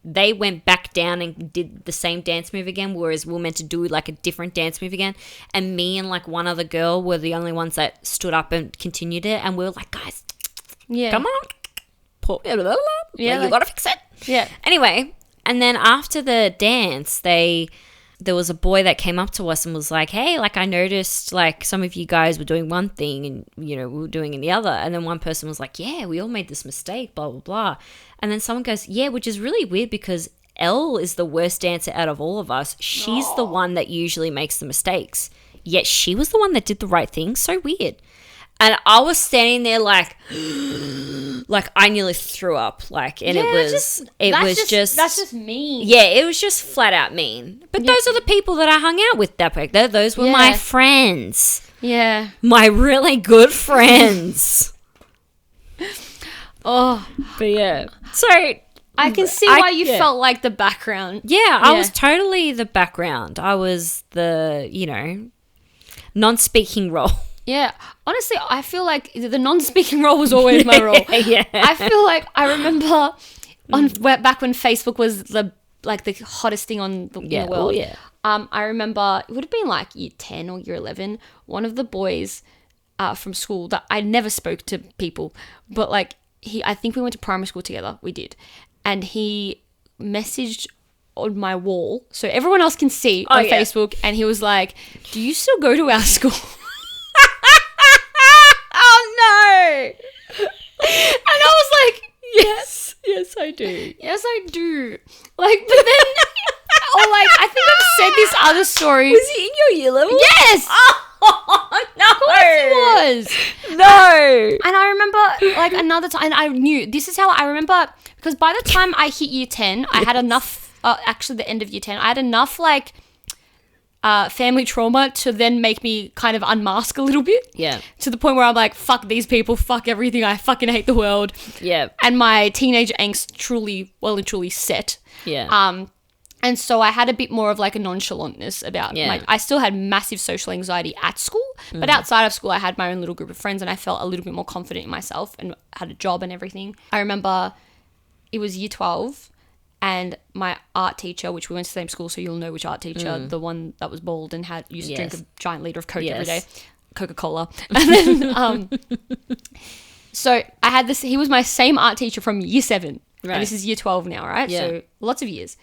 Speaker 1: they went back down and did the same dance move again, whereas we were meant to do like a different dance move again. And me and like one other girl were the only ones that stood up and continued it. And we were like, guys, come on. Yeah, you got to fix it.
Speaker 2: Yeah.
Speaker 1: Anyway, and then after the dance, there was a boy that came up to us and was like, hey, like I noticed like some of you guys were doing one thing and, you know, we were doing the other. And then one person was like, yeah, we all made this mistake, blah, blah, blah. And then someone goes, yeah, which is really weird because Elle is the worst dancer out of all of us. She's the one that usually makes the mistakes. Yet she was the one that did the right thing. So weird. And I was standing there like I nearly threw up. Like, and that's
Speaker 2: just mean.
Speaker 1: Yeah, it was just flat out mean. But those are the people that I hung out with that week. Those were my friends.
Speaker 2: Yeah.
Speaker 1: My really good friends.
Speaker 2: Oh.
Speaker 1: But yeah. So
Speaker 2: I can see why you felt like the background.
Speaker 1: Yeah, I was totally the background. I was the, you know, non-speaking role.
Speaker 2: Yeah. Honestly, I feel like the non-speaking role was always my role.
Speaker 1: Yeah.
Speaker 2: I feel like I remember back when Facebook was the hottest thing in the world.
Speaker 1: Oh, yeah.
Speaker 2: I remember it would have been like year 10 or year 11. One of the boys from school that I never spoke to people, but like I think we went to primary school together. We did. And he messaged on my wall so everyone else can see on Facebook, and he was like, do you still go to our school?
Speaker 1: Oh no!
Speaker 2: And I was like, yes,
Speaker 1: I do.
Speaker 2: Yes, I do. Like, but then, or like, I think I've said this other story.
Speaker 1: Was he in your year level?
Speaker 2: Yes.
Speaker 1: Oh no!
Speaker 2: Of course he was.
Speaker 1: No.
Speaker 2: And I remember like another time, and I knew this is how I remember, because by the time I hit year 10, I had enough. Actually, the end of year 10, I had enough like. Family trauma to then make me kind of unmask a little bit.
Speaker 1: Yeah.
Speaker 2: To the point where I'm like, fuck these people, fuck everything, I fucking hate the world.
Speaker 1: Yeah.
Speaker 2: And my teenage angst truly set.
Speaker 1: Yeah.
Speaker 2: And so I had a bit more of like a nonchalantness about like, I still had massive social anxiety at school, but outside of school I had my own little group of friends and I felt a little bit more confident in myself and had a job and everything. I remember it was year 12. And my art teacher, which we went to the same school, so you'll know which art teacher, the one that was bald and used to drink a giant liter of Coke every day, Coca-Cola. And then, so I had this, he was my same art teacher from year 7. Right. And this is year 12 now, right? Yeah. So lots of years.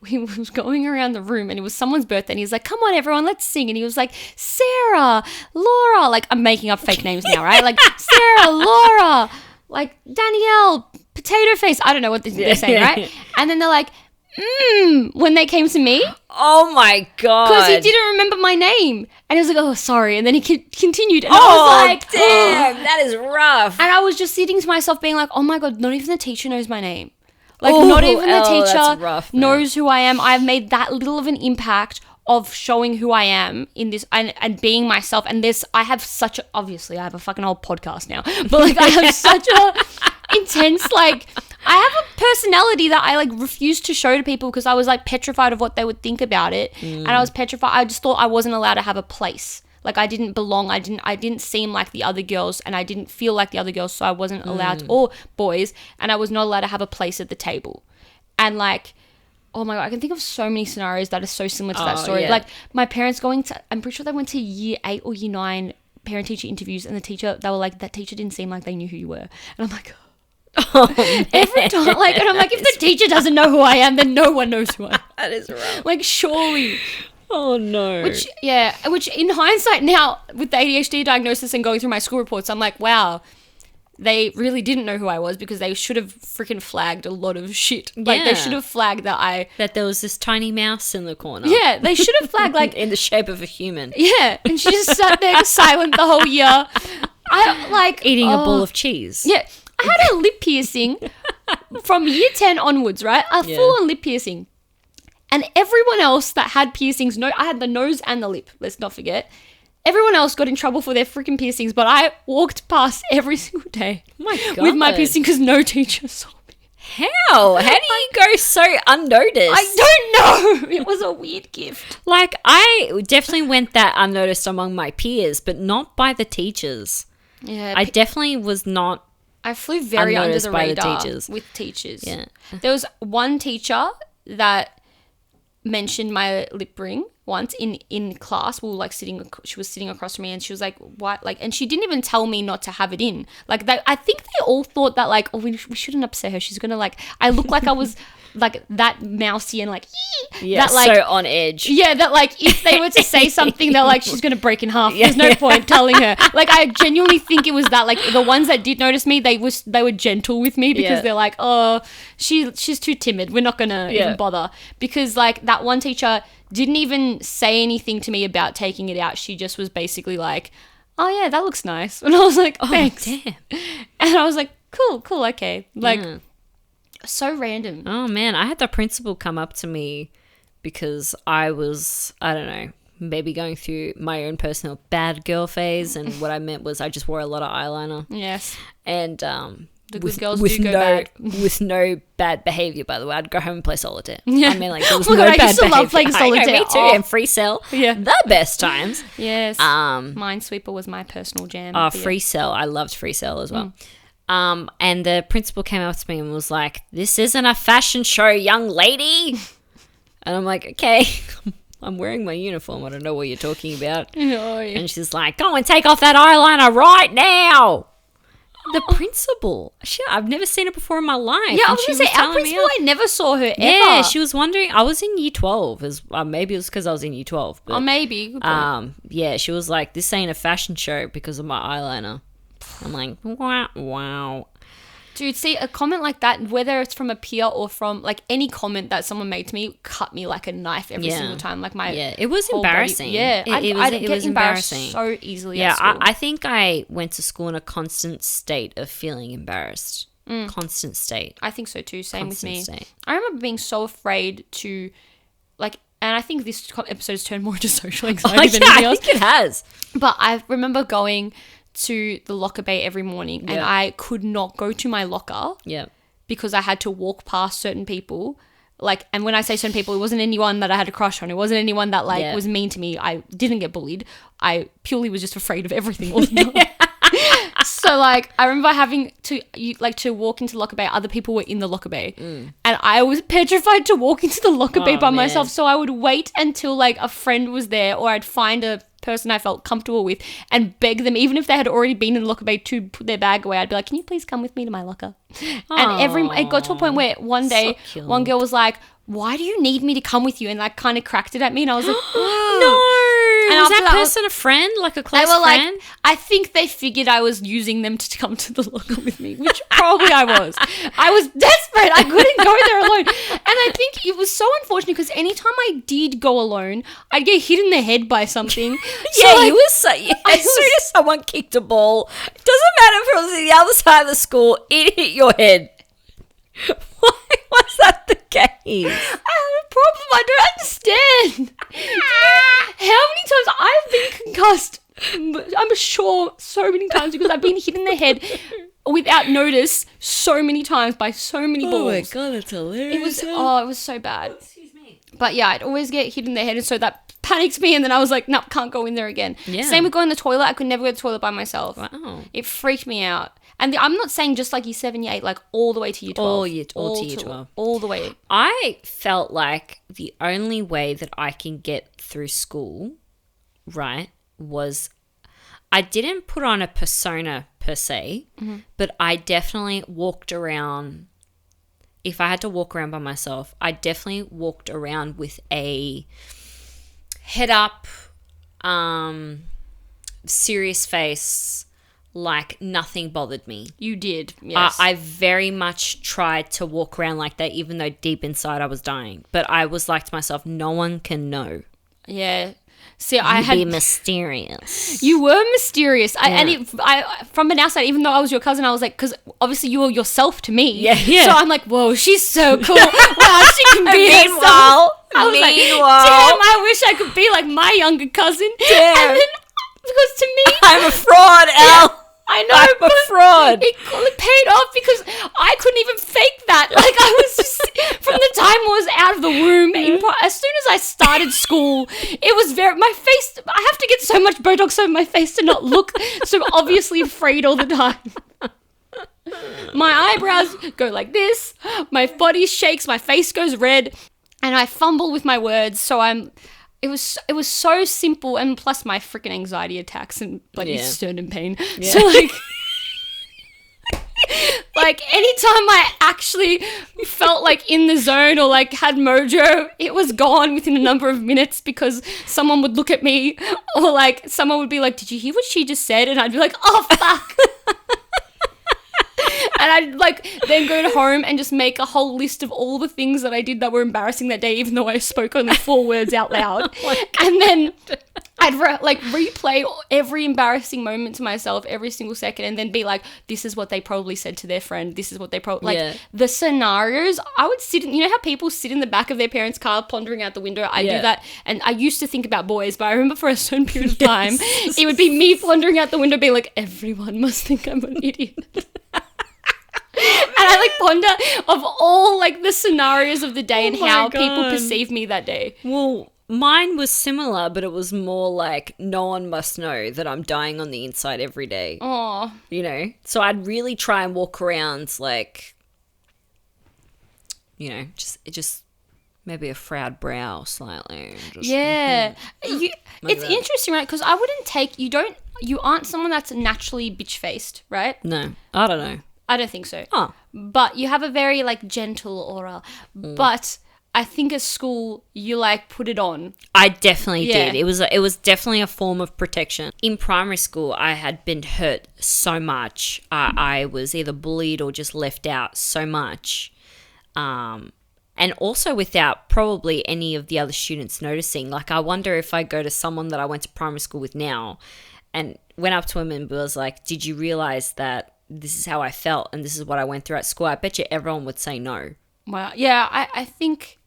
Speaker 2: He was going around the room and it was someone's birthday and he was like, come on everyone, let's sing. And he was like, Sarah, Laura, like I'm making up fake names now, right? Like Sarah, Laura, like Danielle, Potato Face. I don't know what they're saying, right? And then they're like, when they came to me.
Speaker 1: Oh my God.
Speaker 2: Because he didn't remember my name. And he was like, oh, sorry. And then he continued. And I was like,
Speaker 1: damn, that is rough.
Speaker 2: And I was just sitting to myself being like, oh my God, not even the teacher knows my name. Like, not even the teacher knows who I am. I've made that little of an impact of showing who I am in this and being myself. And I have such a, obviously I have a fucking whole podcast now, but like I have such a intense, like I have a personality that I like refuse to show to people because I was like petrified of what they would think about it. And I was petrified. I just thought I wasn't allowed to have a place. Like I didn't belong. I didn't seem like the other girls and I didn't feel like the other girls. So I wasn't allowed to, or boys, and I was not allowed to have a place at the table. And like, oh my God, I can think of so many scenarios that are so similar to that story. Yeah. Like my parents I'm pretty sure they went to year 8 or year 9 parent teacher interviews and they were like, that teacher didn't seem like they knew who you were. And I'm like, every time, like, and I'm like, if the teacher doesn't know who I am, then no one knows who I am.
Speaker 1: That is rough.
Speaker 2: Like, surely.
Speaker 1: Oh no.
Speaker 2: Which in hindsight now with the ADHD diagnosis and going through my school reports, I'm like, wow, they really didn't know who I was because they should have freaking flagged a lot of shit. Like, they
Speaker 1: Yeah.
Speaker 2: should have flagged that
Speaker 1: there was this tiny mouse in the corner.
Speaker 2: Yeah, they should have flagged, like...
Speaker 1: in the shape of a human.
Speaker 2: Yeah, and she just sat there silent the whole year. I, like...
Speaker 1: Eating a ball of cheese.
Speaker 2: Yeah, I had a lip piercing from year 10 onwards, right? A full-on lip piercing. And everyone else that had piercings, I had the nose and the lip, let's not forget. Everyone else got in trouble for their freaking piercings, but I walked past every single day with my piercing because no teacher saw me.
Speaker 1: How? How do you go so unnoticed?
Speaker 2: I don't know. It was a weird gift.
Speaker 1: Like, I definitely went that unnoticed among my peers, but not by the teachers.
Speaker 2: Yeah,
Speaker 1: I definitely was not.
Speaker 2: I flew very under
Speaker 1: unnoticed
Speaker 2: the
Speaker 1: by the
Speaker 2: radar
Speaker 1: teachers.
Speaker 2: with teachers.
Speaker 1: Yeah.
Speaker 2: There was one teacher that mentioned my lip ring once in class. We were like she was sitting across from me, and she was like, what? Like, and she didn't even tell me not to have it in. Like, I think they all thought that, like, oh, we shouldn't upset her. She's gonna, like, I look like I was like that mousy and like,
Speaker 1: yeah,
Speaker 2: that, like,
Speaker 1: so on edge.
Speaker 2: Yeah, that, like, if they were to say something, they're like, she's gonna break in half. There's no point telling her. Like, I genuinely think it was that, like, the ones that did notice me, they were gentle with me because they're like, oh, she's too timid. We're not gonna even bother. Because, like, that one teacher didn't even say anything to me about taking it out. She just was basically like, oh yeah, that looks nice. And I was like, thanks.
Speaker 1: Oh, damn.
Speaker 2: And I was like, cool, okay. Like, so random.
Speaker 1: Oh man, I had the principal come up to me because I was, I don't know, maybe going through my own personal bad girl phase, and what I meant was I just wore a lot of eyeliner.
Speaker 2: Yes.
Speaker 1: And
Speaker 2: the good girls do go bad.
Speaker 1: With no bad behaviour, by the way. I'd go home and play solitaire.
Speaker 2: Yeah.
Speaker 1: I mean, like, there was
Speaker 2: Oh my
Speaker 1: no
Speaker 2: God, I
Speaker 1: bad
Speaker 2: used to
Speaker 1: behaviour.
Speaker 2: love playing solitaire.
Speaker 1: Me too,
Speaker 2: Oh.
Speaker 1: and free cell.
Speaker 2: Yeah.
Speaker 1: The best times.
Speaker 2: Yes. Minesweeper was my personal jam.
Speaker 1: Free cell. I loved free cell as well. And the principal came up to me and was like, this isn't a fashion show, young lady. And I'm like, okay, I'm wearing my uniform. I don't know what you're talking about.
Speaker 2: Oh, yeah.
Speaker 1: And she's like, go and take off that eyeliner right now. The principal. Shit, I've never seen her before in my life.
Speaker 2: Yeah, I
Speaker 1: And
Speaker 2: was
Speaker 1: she
Speaker 2: going to say, our
Speaker 1: telling me
Speaker 2: principal, I never saw her ever.
Speaker 1: Yeah, she was wondering. I was in year 12. Maybe it was because I was in year 12. But,
Speaker 2: Oh, maybe. Good point.
Speaker 1: yeah, she was like, this ain't a fashion show because of my eyeliner. I'm like, wow.
Speaker 2: Dude, see, a comment like that, whether it's from a peer or from, like, any comment that someone made to me, cut me like a knife every single time. Like, my
Speaker 1: it was
Speaker 2: whole
Speaker 1: embarrassing.
Speaker 2: Body, yeah,
Speaker 1: it was
Speaker 2: embarrassed
Speaker 1: embarrassing
Speaker 2: so easily.
Speaker 1: Yeah,
Speaker 2: at school.
Speaker 1: I think I went to school in a constant state of feeling embarrassed. Constant state.
Speaker 2: I think so too. Same
Speaker 1: Constant
Speaker 2: with me.
Speaker 1: state.
Speaker 2: I remember being so afraid to, like, and I think this episode has turned more into social anxiety than anything else.
Speaker 1: I think it has.
Speaker 2: But I remember going to the locker bay every morning, and I could not go to my locker because I had to walk past certain people. Like, and when I say certain people, it wasn't anyone that I had a crush on. It wasn't anyone that, like, was mean to me. I didn't get bullied. I purely was just afraid of everything all the time. So, like, I remember having to walk into locker bay. Other people were in the locker bay. And I was petrified to walk into the locker bay by myself. So I would wait until, like, a friend was there, or I'd find a person I felt comfortable with and beg them, even if they had already been in the locker bay, to put their bag away. I'd be like, can you please come with me to my locker? And it got to a point where one day, one girl was like, why do you need me to come with you? And, like, kind of cracked it at me. And I was like,
Speaker 1: No.
Speaker 2: And
Speaker 1: was
Speaker 2: after
Speaker 1: that person a friend? Like a close friend?
Speaker 2: Like, I think they figured I was using them to come to the locker with me, which probably I was. I was desperate. I couldn't go there alone. And I think it was so unfortunate because anytime I did go alone, I'd get hit in the head by something.
Speaker 1: You were as soon as someone kicked a ball, it doesn't matter if it was the other side of the school, it hit your head. Why was that the case?
Speaker 2: I have a problem. I don't understand. How many times I've been concussed? I'm sure so many times because I've been hit in the head without notice so many times by so many balls.
Speaker 1: Oh my God, that's hilarious.
Speaker 2: It was so bad. Excuse me. But yeah, I'd always get hit in the head, and so that panicked me, and then I was like, nope, can't go in there again. Yeah. Same with going to the toilet. I could never go to the toilet by myself.
Speaker 1: Wow.
Speaker 2: It freaked me out. And I'm not saying just like year 7, year 8, like all the way to year 12.
Speaker 1: All to year 12.
Speaker 2: All the way.
Speaker 1: I felt like the only way that I can get through school, right, was I didn't put on a persona per se, but I definitely walked around. If I had to walk around by myself, I definitely walked around with a head up, serious face, like nothing bothered me.
Speaker 2: You did, yes.
Speaker 1: I very much tried to walk around like that, even though deep inside I was dying. But I was like to myself, no one can know.
Speaker 2: Yeah. See, I had
Speaker 1: be mysterious.
Speaker 2: You were mysterious. I from an outside, even though I was your cousin, I was like, because obviously you were yourself to me.
Speaker 1: Yeah.
Speaker 2: So I'm like, whoa, she's so cool. Wow, she can be herself. I was like, damn, I wish I could be like my younger cousin.
Speaker 1: Damn.
Speaker 2: And then, because to me,
Speaker 1: I'm a fraud, Elle.
Speaker 2: I know,
Speaker 1: I'm a fraud.
Speaker 2: It paid off because I couldn't even fake that. Like, I was just, from the time I was out of the womb, as soon as I started school, it was my face, I have to get so much Botox over my face to not look so obviously afraid all the time. My eyebrows go like this, my body shakes, my face goes red, and I fumble with my words, so It was so simple, and plus my freaking anxiety attacks and bloody sternum pain. Yeah. So like anytime I actually felt like in the zone or like had mojo, it was gone within a number of minutes because someone would look at me or like someone would be like, "Did you hear what she just said?" And I'd be like, "Oh fuck." And I'd like then go home and just make a whole list of all the things that I did that were embarrassing that day, even though I spoke only 4 words out loud. And then I'd replay every embarrassing moment to myself every single second and then be like, this is what they probably said to their friend. This is what they probably, the scenarios. I would sit, you know how people sit in the back of their parents' car pondering out the window? I do that. And I used to think about boys, but I remember for a certain period of time, it would be me pondering out the window being like, everyone must think I'm an idiot. And I like ponder of all like the scenarios of the day and how people perceive me that day.
Speaker 1: Well, mine was similar, but it was more like no one must know that I'm dying on the inside every day.
Speaker 2: Oh,
Speaker 1: you know? So I'd really try and walk around like, you know, just maybe a frowned brow slightly.
Speaker 2: It's interesting, right? Because I wouldn't take, you aren't someone that's naturally bitch-faced, right?
Speaker 1: No, I don't know.
Speaker 2: I don't think so.
Speaker 1: Oh.
Speaker 2: But you have a very, like, gentle aura. But I think at school, you, like, put it on.
Speaker 1: I definitely did. It was definitely a form of protection. In primary school, I had been hurt so much. I was either bullied or just left out so much. And also without probably any of the other students noticing. Like, I wonder if I go to someone that I went to primary school with now and went up to him and was like, did you realize that this is how I felt and this is what I went through at school? I bet you everyone would say no.
Speaker 2: Wow. Yeah, I think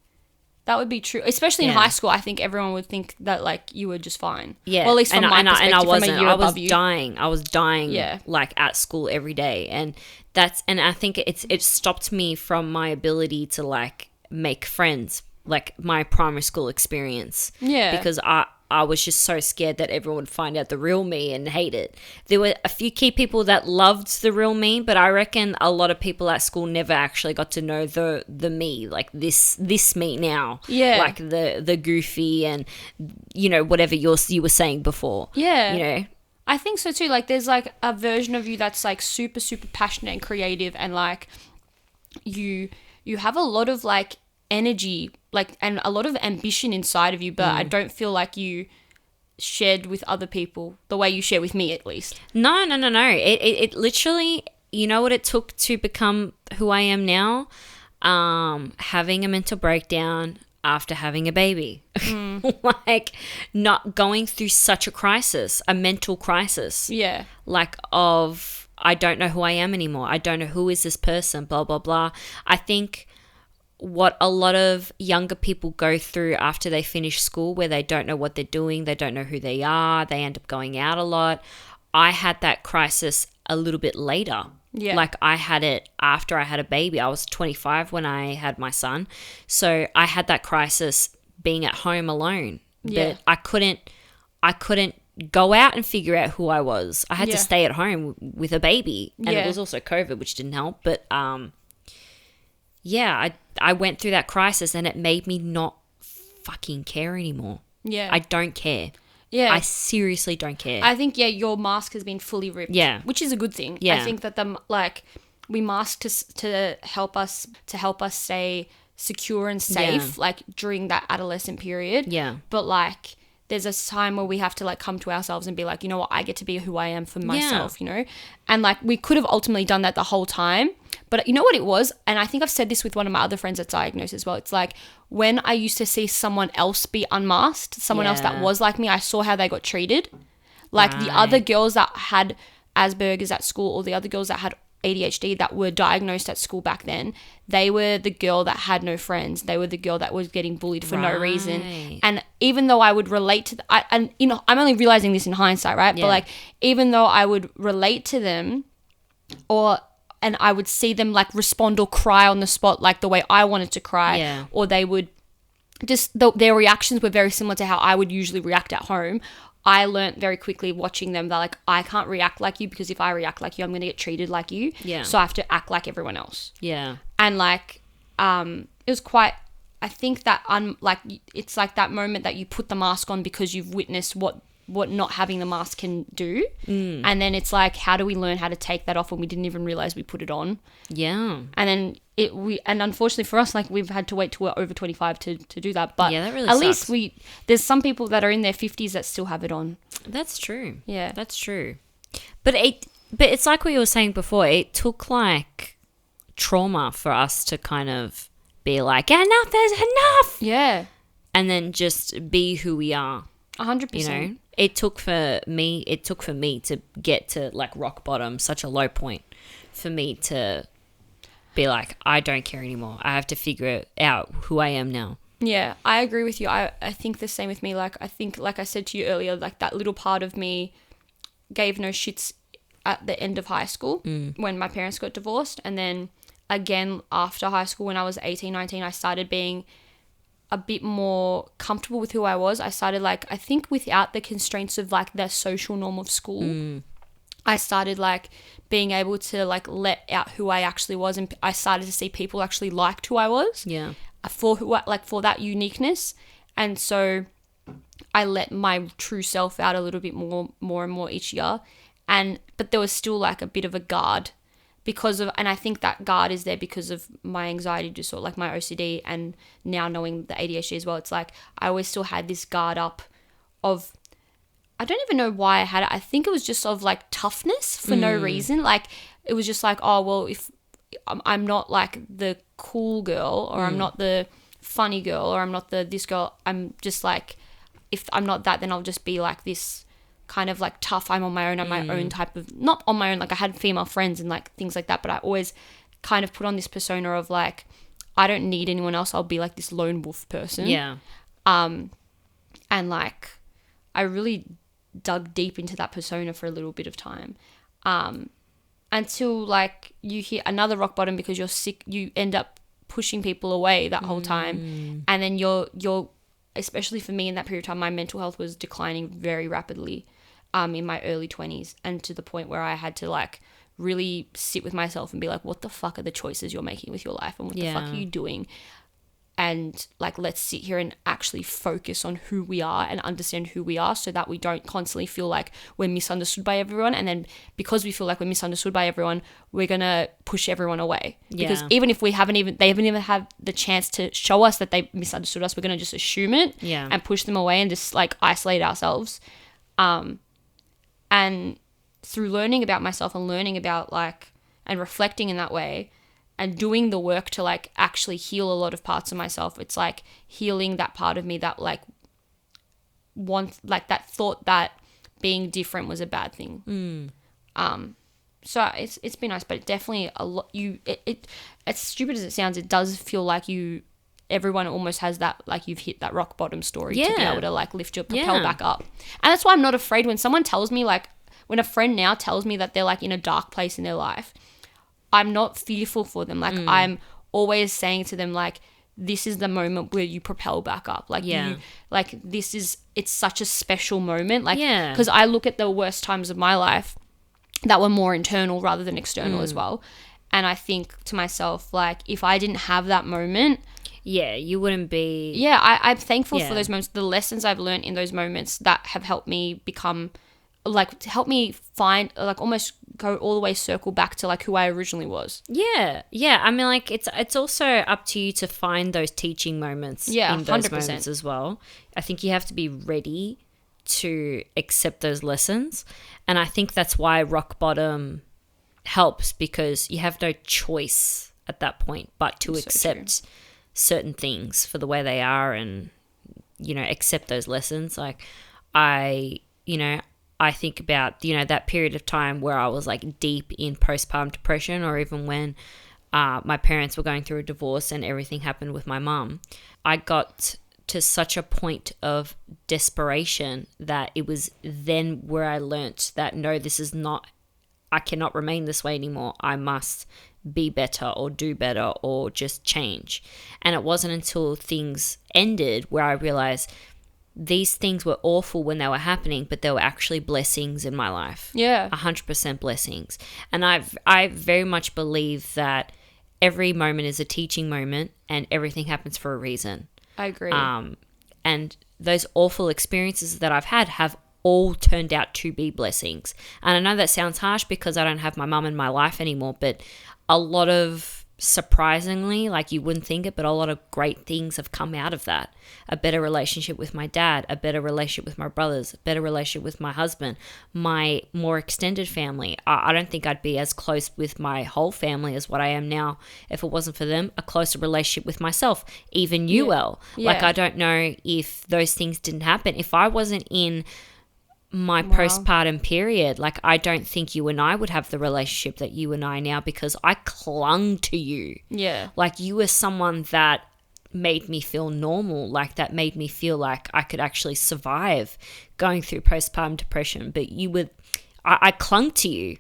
Speaker 2: that would be true. Especially in high school, I think everyone would think that, like, you were just fine. Yeah. Well, at least from my perspective,
Speaker 1: I wasn't.
Speaker 2: From a year above you.
Speaker 1: I was dying, like, at school every day. And I think it stopped me from my ability to, like, make friends, like, my primary school experience.
Speaker 2: Yeah.
Speaker 1: Because I was just so scared that everyone would find out the real me and hate it. There were a few key people that loved the real me, but I reckon a lot of people at school never actually got to know the me, like this me now.
Speaker 2: Yeah.
Speaker 1: Like the goofy and, you know, whatever you were saying before.
Speaker 2: Yeah.
Speaker 1: You know?
Speaker 2: I think so too. Like, there's like a version of you that's like super, super passionate and creative, and like you have a lot of like energy, like, and a lot of ambition inside of you, but I don't feel like you shared with other people the way you share with me, at least.
Speaker 1: No. It literally, you know what it took to become who I am now? Having a mental breakdown after having a baby. Like, not going through such a crisis, a mental crisis.
Speaker 2: Yeah.
Speaker 1: Like, of, I don't know who I am anymore. I don't know who is this person, blah, blah, blah. I think what a lot of younger people go through after they finish school, where they don't know what they're doing, they don't know who they are, they end up going out a lot. I had that crisis a little bit later.
Speaker 2: Yeah.
Speaker 1: Like, I had it after I had a baby. I was 25 when I had my son. So I had that crisis being at home alone.
Speaker 2: Yeah.
Speaker 1: But I couldn't go out and figure out who I was. I had to stay at home with a baby. And it was also COVID, which didn't help. But I went through that crisis and it made me not fucking care anymore. Yeah. I don't care. Yeah. I seriously don't care.
Speaker 2: I think, your mask has been fully ripped. Yeah. Which is a good thing. Yeah. I think that we mask to help us stay secure and safe, like, during that adolescent period.
Speaker 1: Yeah.
Speaker 2: But, like, there's a time where we have to like come to ourselves and be like, you know what, I get to be who I am for myself, you know? And like we could have ultimately done that the whole time. But you know what it was? And I think I've said this with one of my other friends that's diagnosed as well. It's like when I used to see someone else be unmasked, someone else that was like me, I saw how they got treated. Like the other girls that had Asperger's at school, or the other girls that had ADHD that were diagnosed at school back then, they were the girl that had no friends. They were the girl that was getting bullied for no reason. And even though I would relate to and you know, I'm only realizing this in hindsight, right? But like even though I would relate to them, and I would see them like respond or cry on the spot like the way I wanted to cry, or they would just their reactions were very similar to how I would usually react at home. I learned very quickly watching them that like, I can't react like you, because if I react like you, I'm going to get treated like you. Yeah. So I have to act like everyone else. Yeah. And like, it was quite, I think that like it's like that moment that you put the mask on because you've witnessed what not having the mask can do. And then it's like, how do we learn how to take that off when we didn't even realize we put it on? Yeah. And then and unfortunately for us, like we've had to wait till we're over 25 to do that. But that really at sucks. Least there's some people that are in their 50s that still have it on.
Speaker 1: That's true. Yeah. That's true. But it's like what you were saying before. It took like trauma for us to kind of be like, enough is enough. Yeah. And then just be who we are.
Speaker 2: 100%.
Speaker 1: You know? It took for me to get to like rock bottom, such a low point for me to be like, I don't care anymore. I have to figure out who I am now.
Speaker 2: Yeah, I agree with you. I think the same with me. Like, I think, like I said to you earlier, like that little part of me gave no shits at the end of high school when my parents got divorced. And then again, after high school, when I was 18, 19, I started being a bit more comfortable with who I was. I started like, I think without the constraints of like the social norm of school, I started like being able to like let out who I actually was, and I started to see people actually liked who I was. Yeah. For that uniqueness. And so I let my true self out a little bit more and more each year. But there was still like a bit of a guard and I think that guard is there because of my anxiety disorder, like my OCD, and now knowing the ADHD as well. It's like I always still had this guard up of, I don't even know why I had it. I think it was just of like toughness for no reason. Like it was just like, oh, well, if I'm not like the cool girl, or I'm not the funny girl, or I'm not this girl, I'm just like, if I'm not that, then I'll just be like this kind of like tough, I'm on my own type of, not on my own, like I had female friends and like things like that, but I always kind of put on this persona of like, I don't need anyone else, I'll be like this lone wolf person. Yeah. And like I really dug deep into that persona for a little bit of time, until like you hit another rock bottom because you're sick, you end up pushing people away that whole time, and then you're especially for me in that period of time, my mental health was declining very rapidly in my early 20s, and to the point where I had to like really sit with myself and be like, what the fuck are the choices you're making with your life, and what the fuck are you doing? And like, let's sit here and actually focus on who we are and understand who we are, so that we don't constantly feel like we're misunderstood by everyone. And then because we feel like we're misunderstood by everyone, we're going to push everyone away. Because even if they haven't even had the chance to show us that they misunderstood us, we're going to just assume it and push them away and just like isolate ourselves. And through learning about myself and learning about like, and reflecting in that way, and doing the work to like actually heal a lot of parts of myself, it's like healing that part of me that like wants, like that thought that being different was a bad thing. So it's been nice, but it definitely a lot. As stupid as it sounds, it does feel like everyone almost has that, like you've hit that rock bottom story to be able to like lift your propel back up. And that's why I'm not afraid when someone tells me, like when a friend now tells me that they're like in a dark place in their life, I'm not fearful for them. Like I'm always saying to them, like, this is the moment where you propel back up. Like it's such a special moment. Like, because I look at the worst times of my life that were more internal rather than external as well. And I think to myself, like, if I didn't have that moment,
Speaker 1: you wouldn't be.
Speaker 2: Yeah, I'm thankful for those moments, the lessons I've learned in those moments that have helped me become like to help me find, like almost go all the way circle back to like who I originally was.
Speaker 1: Yeah. I mean, like it's also up to you to find those teaching moments in those
Speaker 2: 100%.
Speaker 1: moments as well. I think you have to be ready to accept those lessons. And I think that's why rock bottom helps, because you have no choice at that point but to accept certain things for the way they are and, accept those lessons. Like I think about, that period of time where I was like deep in postpartum depression, or even when my parents were going through a divorce and everything happened with my mum. I got to such a point of desperation that it was then where I learnt that no, I cannot remain this way anymore. I must be better or do better or just change. And it wasn't until things ended where I realized these things were awful when they were happening, but they were actually blessings in my life.
Speaker 2: Yeah.
Speaker 1: 100% blessings. And I very much believe that every moment is a teaching moment and everything happens for a reason.
Speaker 2: I agree.
Speaker 1: And those awful experiences that I've had have all turned out to be blessings. And I know that sounds harsh because I don't have my mum in my life anymore, but a lot of, surprisingly, like you wouldn't think it, but a lot of great things have come out of that. A better relationship with my dad, a better relationship with my brothers, a better relationship with my husband, my more extended family. I don't think I'd be as close with my whole family as what I am now if it wasn't for them. A closer relationship with myself, even you, Elle. Like, I don't know if those things didn't happen. If I wasn't in my postpartum period, like I don't think you and I would have the relationship that you and I now, because I clung to you.
Speaker 2: Yeah. Like
Speaker 1: you were someone that made me feel normal, like that made me feel like I could actually survive going through postpartum depression, but I clung to you.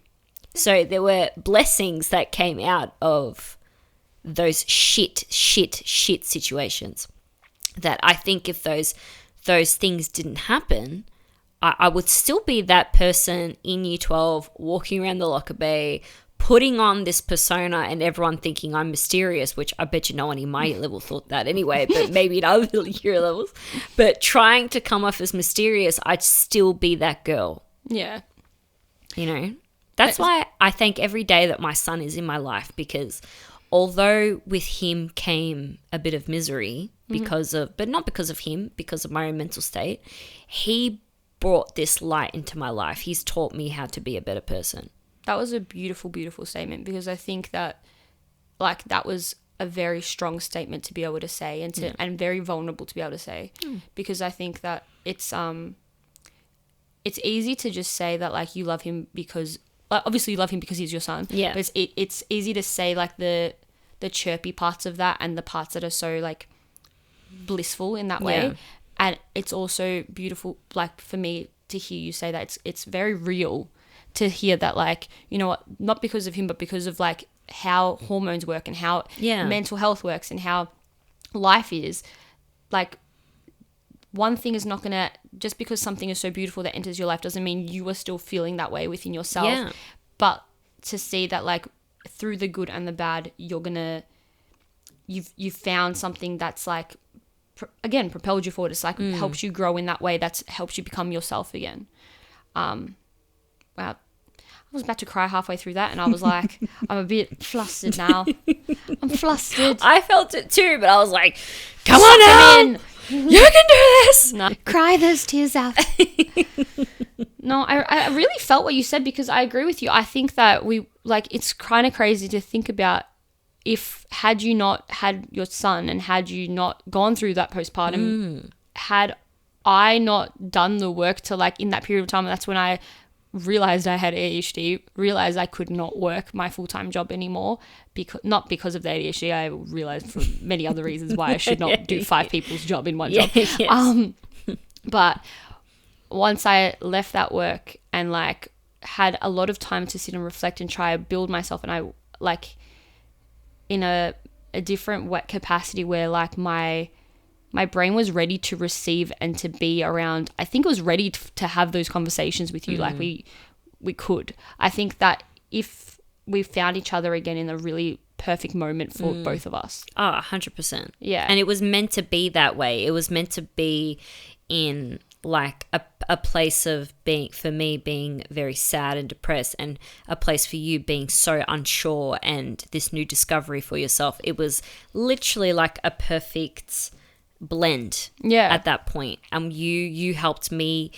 Speaker 1: So there were blessings that came out of those shit situations that I think if those things didn't happen, I would still be that person in year 12 walking around the locker bay, putting on this persona and everyone thinking I'm mysterious, which I bet you no one in my year level thought that anyway, but maybe in other year levels. But trying to come off as mysterious, I'd still be that girl.
Speaker 2: Yeah.
Speaker 1: That's why I thank every day that my son is in my life, because although with him came a bit of misery but not because of him, because of my own mental state, he brought this light into my life. He's taught me how to be a better person.
Speaker 2: That was a beautiful, beautiful statement, because I think that like that was a very strong statement to be able to say and very vulnerable to be able to say, because I think that it's easy to just say that like you love him because obviously you love him because he's your son.
Speaker 1: Yeah.
Speaker 2: But it's easy to say like the chirpy parts of that and the parts that are so like blissful in that way.
Speaker 1: Yeah.
Speaker 2: And it's also beautiful, like for me to hear you say that it's very real to hear that, like, you know what, not because of him, but because of like how hormones work and how mental health works and how life is. Like, one thing is not going to, just because something is so beautiful that enters your life doesn't mean you are still feeling that way within yourself.
Speaker 1: Yeah.
Speaker 2: But to see that like through the good and the bad, you've found something that's like, again, propelled you forward. It's like helps you grow in that way. That's helps you become yourself again. Wow. I was about to cry halfway through that, and I was like, I'm a bit flustered now. I'm flustered.
Speaker 1: I felt it too, but I was like, come on now. You can do this.
Speaker 2: No. Cry those tears out. No, I really felt what you said, because I agree with you. I think that it's kind of crazy to think about, if had you not had your son and had you not gone through that postpartum, had I not done the work to like in that period of time, that's when I realized I had ADHD, realized I could not work my full-time job anymore, not because of the ADHD. I realized for many other reasons why I should not do 5 people's job in one job.
Speaker 1: Yes.
Speaker 2: But once I left that work and like had a lot of time to sit and reflect and try to build myself, and I like in a different capacity where like my brain was ready to receive and to be around. I think it was ready to have those conversations with you. Like we could. I think that if we found each other again in a really perfect moment for both of us.
Speaker 1: Oh, 100%.
Speaker 2: Yeah.
Speaker 1: And it was meant to be that way. It was meant to be in like a place of being, for me, being very sad and depressed, and a place for you being so unsure and this new discovery for yourself. It was literally like a perfect blend at that point. You helped me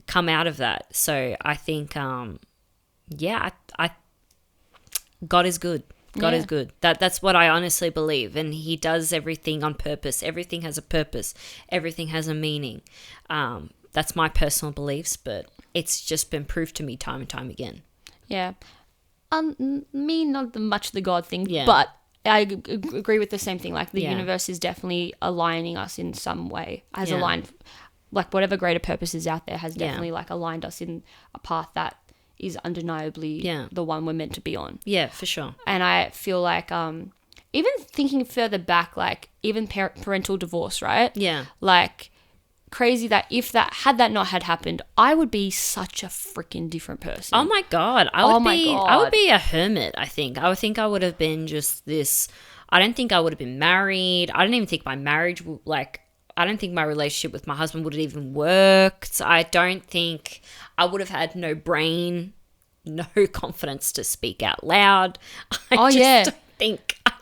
Speaker 1: come out of that. So I think, I God is good. God is good. That's what I honestly believe. And he does everything on purpose. Everything has a purpose. Everything has a meaning. That's my personal beliefs, but it's just been proved to me time and time again.
Speaker 2: Yeah. Me, not much the God thing, but I agree with the same thing. Like the universe is definitely aligning us in some way. Has aligned, like whatever greater purpose is out there has definitely like aligned us in a path that is undeniably the one we're meant to be on. Yeah,
Speaker 1: for sure.
Speaker 2: And I feel like even thinking further back, like even parental divorce, right?
Speaker 1: Yeah.
Speaker 2: Like crazy that if that had not happened, I would be such a freaking different person.
Speaker 1: Oh my God. I would be a hermit, I think. I would have been just this. I don't think I would have been married. I don't even think my marriage, I don't think my relationship with my husband would have even worked. I don't think I would have had no brain, no confidence to speak out loud. I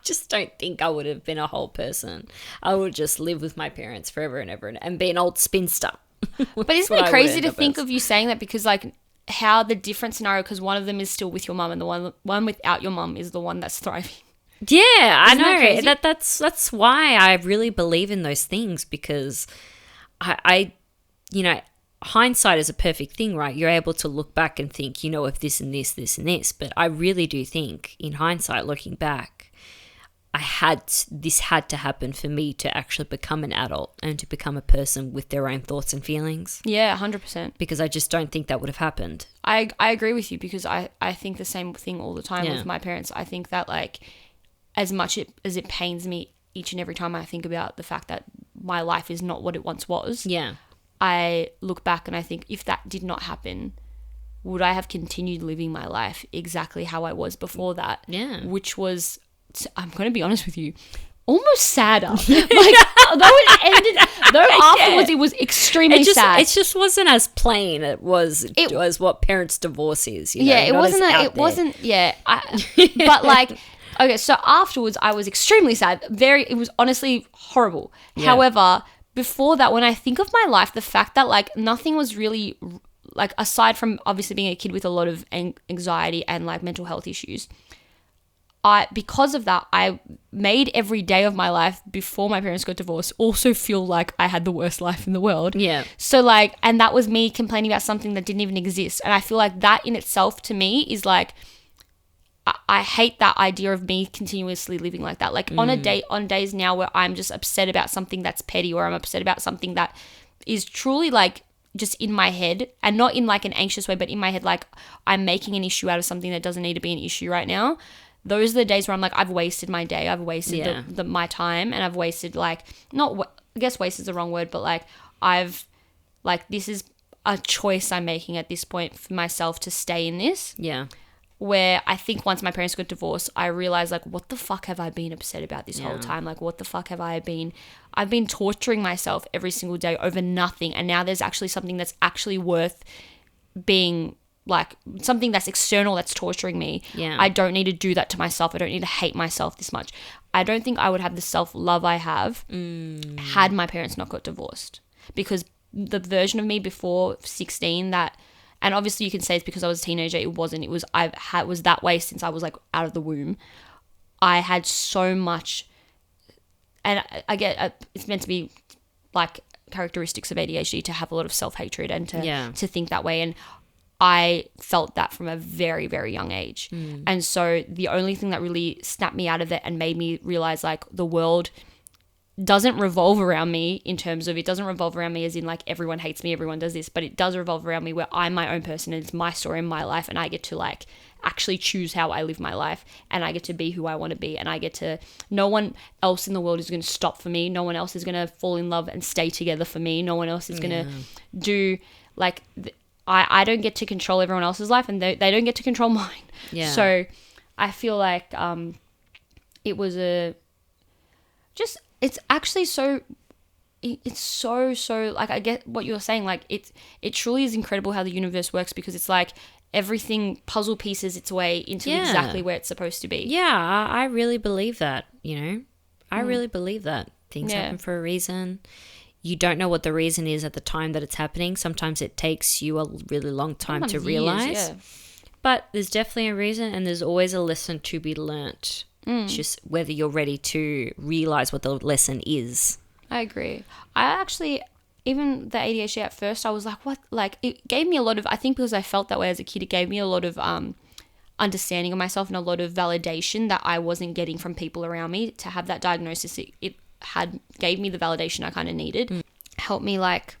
Speaker 1: just don't think I would have been a whole person. I would just live with my parents forever and ever and be an old spinster.
Speaker 2: But isn't it crazy to think of you saying that, because like how the different scenario, because one of them is still with your mum and the one without your mum is the one that's thriving.
Speaker 1: Yeah, I know. That's why I really believe in those things, because I hindsight is a perfect thing, right? You're able to look back and think, of this and this, this and this. But I really do think, in hindsight, looking back, this had to happen for me to actually become an adult and to become a person with their own thoughts and feelings.
Speaker 2: Yeah, 100%.
Speaker 1: Because I just don't think that would have happened.
Speaker 2: I agree with you, because I think the same thing all the time with my parents. I think that like, as much as it pains me each and every time I think about the fact that my life is not what it once was. Yeah. I look back and I think, if that did not happen, would I have continued living my life exactly how I was before that? Yeah. Which was, I'm going to be honest with you, almost sadder. Afterwards it was extremely sad.
Speaker 1: It just wasn't as plain as what parents' divorce is.
Speaker 2: It wasn't. But like, okay, so afterwards I was extremely sad. It was honestly horrible. Yeah. However, before that, when I think of my life, the fact that like nothing was really, like, aside from obviously being a kid with a lot of anxiety and like mental health issues, because of that, I made every day of my life before my parents got divorced also feel like I had the worst life in the world. Yeah. So like, and that was me complaining about something that didn't even exist. And I feel like that in itself to me is like, I hate that idea of me continuously living like that. Like on days now where I'm just upset about something that's petty, or I'm upset about something that is truly like just in my head, and not in like an anxious way, but in my head, like I'm making an issue out of something that doesn't need to be an issue right now. Those are the days where I'm like, I've wasted my day. I've wasted my time, and I've wasted I guess waste is the wrong word, but like this is a choice I'm making at this point for myself to stay in this. Yeah. Where I think once my parents got divorced, I realized like, what the fuck have I been upset about this whole time? Like, what the fuck have I've been torturing myself every single day over nothing. And now there's actually something that's actually worth being, like, something that's external that's torturing me. Yeah. I don't need to do that to myself. I don't need to hate myself this much. I don't think I would have the self-love I have had my parents not got divorced. Because the version of me before 16 that, and obviously you can say it's because I was a teenager. It wasn't. It was was that way since I was like out of the womb. I had so much, and I get it's meant to be like characteristics of ADHD to have a lot of self-hatred and to think that way. And I felt that from a very, very young age. And so the only thing that really snapped me out of it and made me realize like the world doesn't revolve around me, in terms of, it doesn't revolve around me as in like everyone hates me, everyone does this, but it does revolve around me where I'm my own person and it's my story and my life, and I get to like actually choose how I live my life, and I get to be who I want to be, and I get to, no one else in the world is going to stop for me, no one else is going to fall in love and stay together for me, no one else is going to do like, I don't get to control everyone else's life, and they don't get to control mine. Yeah. So I feel like it was it's actually so it's so like, I get what you're saying. Like it truly is incredible how the universe works, because it's like everything puzzle pieces its way into exactly where it's supposed to be.
Speaker 1: Yeah, I really believe that, you know. I really believe that. Things happen for a reason. You don't know what the reason is at the time that it's happening. Sometimes it takes you a really long time to realize. But there's definitely a reason, and there's always a lesson to be learnt. It's just whether you're ready to realize what the lesson is.
Speaker 2: I agree. I actually, even the ADHD at first, I was like, what? Like, it gave me a lot of, I think because I felt that way as a kid, it gave me a lot of understanding of myself and a lot of validation that I wasn't getting from people around me. To have that diagnosis, it gave me the validation I kind of needed. Helped me like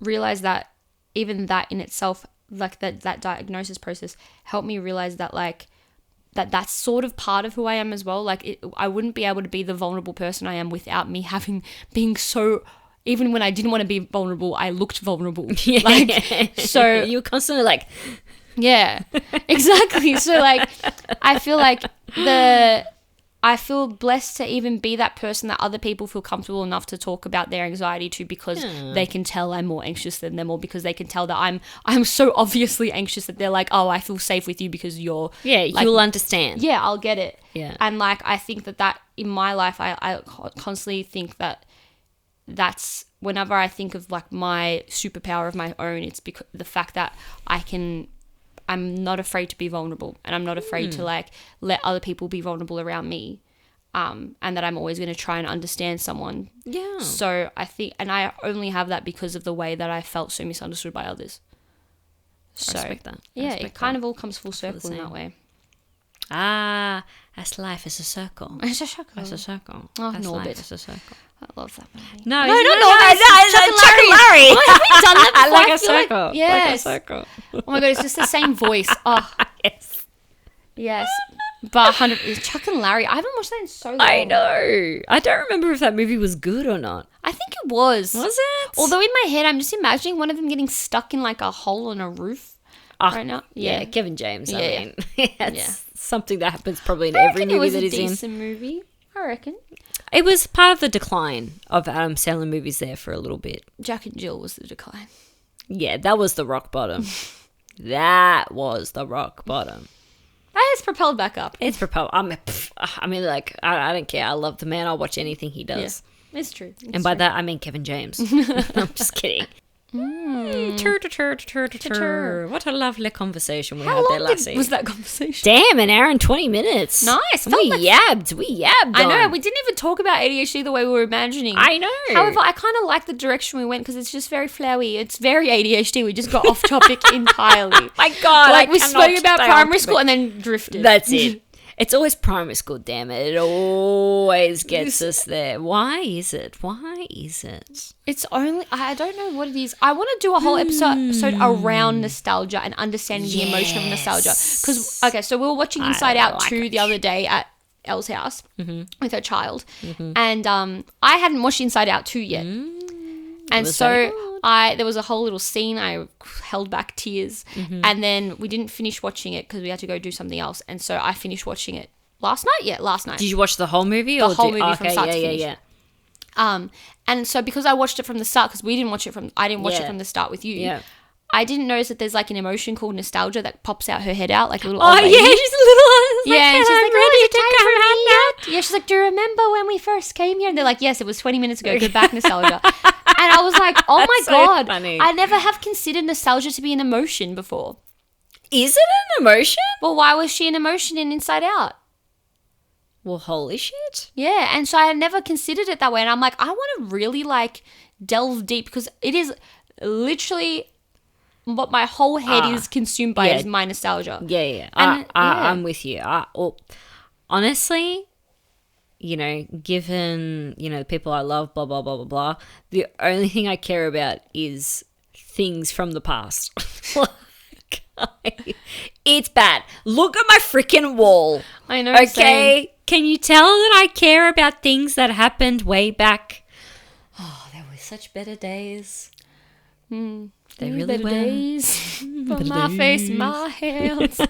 Speaker 2: realize that even that in itself, like that diagnosis process helped me realize that like that's sort of part of who I am as well. Like I wouldn't be able to be the vulnerable person I am without me being so, even when I didn't want to be vulnerable, I looked vulnerable. Like, so
Speaker 1: you're constantly like,
Speaker 2: yeah, exactly. So like, I feel blessed to even be that person that other people feel comfortable enough to talk about their anxiety to, because they can tell I'm more anxious than them, or because they can tell that I'm so obviously anxious that they're like, oh, I feel safe with you because you're like,
Speaker 1: you'll understand.
Speaker 2: Yeah, I'll get it.
Speaker 1: Yeah.
Speaker 2: And like, I think that in my life, I constantly think that's whenever I think of like my superpower of my own, it's because the fact that I'm not afraid to be vulnerable, and I'm not afraid to like let other people be vulnerable around me. And that I'm always going to try and understand someone.
Speaker 1: Yeah.
Speaker 2: So I think, and I only have that because of the way that I felt so misunderstood by others. So,
Speaker 1: I respect that.
Speaker 2: It kind of all comes full circle in that way.
Speaker 1: As life is a circle.
Speaker 2: It's a circle.
Speaker 1: It's a circle.
Speaker 2: Oh,
Speaker 1: as
Speaker 2: Norbit.
Speaker 1: life is a circle.
Speaker 2: I love that movie.
Speaker 1: No,
Speaker 2: no,
Speaker 1: Chuck and Larry.
Speaker 2: Well, have we done that before?
Speaker 1: I like a
Speaker 2: feel like-
Speaker 1: circle.
Speaker 2: yes.
Speaker 1: Like a circle.
Speaker 2: Oh my God, it's just the same voice. Oh,
Speaker 1: Yes.
Speaker 2: yes. But 100 Chuck and Larry. I haven't watched that in so long.
Speaker 1: I know. I don't remember if that movie was good or not.
Speaker 2: I think it was.
Speaker 1: Was it?
Speaker 2: Although in my head, I'm just imagining one of them getting stuck in like a hole on a roof right now.
Speaker 1: Yeah, Kevin James.
Speaker 2: Yeah,
Speaker 1: I mean, it's something that happens probably in
Speaker 2: I
Speaker 1: every
Speaker 2: reckon it
Speaker 1: movie
Speaker 2: was
Speaker 1: that
Speaker 2: a
Speaker 1: he's in.
Speaker 2: decent movie. I reckon.
Speaker 1: It was part of the decline of Adam Sandler movies there for a little bit.
Speaker 2: Jack and Jill was the decline.
Speaker 1: Yeah, that was the rock bottom. That was the rock bottom.
Speaker 2: It's propelled back up.
Speaker 1: It's propelled. I mean, like, I don't care. I love the man. I'll watch anything he does.
Speaker 2: Yeah, it's true.
Speaker 1: And by that, I mean Kevin James. I'm just kidding. What a lovely conversation we had there, lassie.
Speaker 2: Was that conversation?
Speaker 1: Damn, an hour and 20 minutes.
Speaker 2: Nice.
Speaker 1: We yabbed.
Speaker 2: I know. We didn't even talk about ADHD the way we were imagining.
Speaker 1: I know.
Speaker 2: However, I kind of like the direction we went because it's just very flowy. It's very ADHD. We just got off topic entirely.
Speaker 1: My God.
Speaker 2: Like we spoke about primary school and then drifted.
Speaker 1: That's it. It's always primary school, damn it. It always gets us there. Why is it?
Speaker 2: It's only, I don't know what it is. I want to do a whole episode around nostalgia and understanding the emotion of nostalgia. Because, okay, so we were watching Inside Out 2 the other day at Elle's house with her child. And I hadn't watched Inside Out 2 yet. And so there was a whole little scene. I held back tears. And then we didn't finish watching it because we had to go do something else. And so I finished watching it last night. Yeah, last night.
Speaker 1: Did you watch the whole movie?
Speaker 2: The whole movie from start to finish.
Speaker 1: Yeah.
Speaker 2: And so because I watched it from the start, because I didn't watch it from the start with you.
Speaker 1: Yeah.
Speaker 2: I didn't notice that there's like an emotion called nostalgia that pops out her head out like a little
Speaker 1: Oh,
Speaker 2: old lady.
Speaker 1: yeah, she's a little.
Speaker 2: Yeah, and she's like,
Speaker 1: ready
Speaker 2: oh,
Speaker 1: to come out now.
Speaker 2: Yeah, she's like, do you remember when we first came here? And they're like, yes, it was 20 minutes ago. Go back, nostalgia. And I was like, oh my
Speaker 1: so
Speaker 2: God.
Speaker 1: funny.
Speaker 2: I never have considered nostalgia to be an emotion before.
Speaker 1: Is it an emotion?
Speaker 2: Well, why was she an emotion in Inside Out?
Speaker 1: Well, holy shit.
Speaker 2: Yeah, and so I had never considered it that way. And I'm like, I want to really like delve deep because it is literally what my whole head is consumed by is my nostalgia.
Speaker 1: Yeah.
Speaker 2: And,
Speaker 1: I'm with you. Honestly, you know, given, you know, the people I love, blah, blah, blah, blah, blah, the only thing I care about is things from the past. It's bad. Look at my freaking wall.
Speaker 2: I know.
Speaker 1: Okay?
Speaker 2: Same.
Speaker 1: Can you tell that I care about things that happened way back? Oh, there were such better days. They really
Speaker 2: better
Speaker 1: were.
Speaker 2: Days for my face, my hands.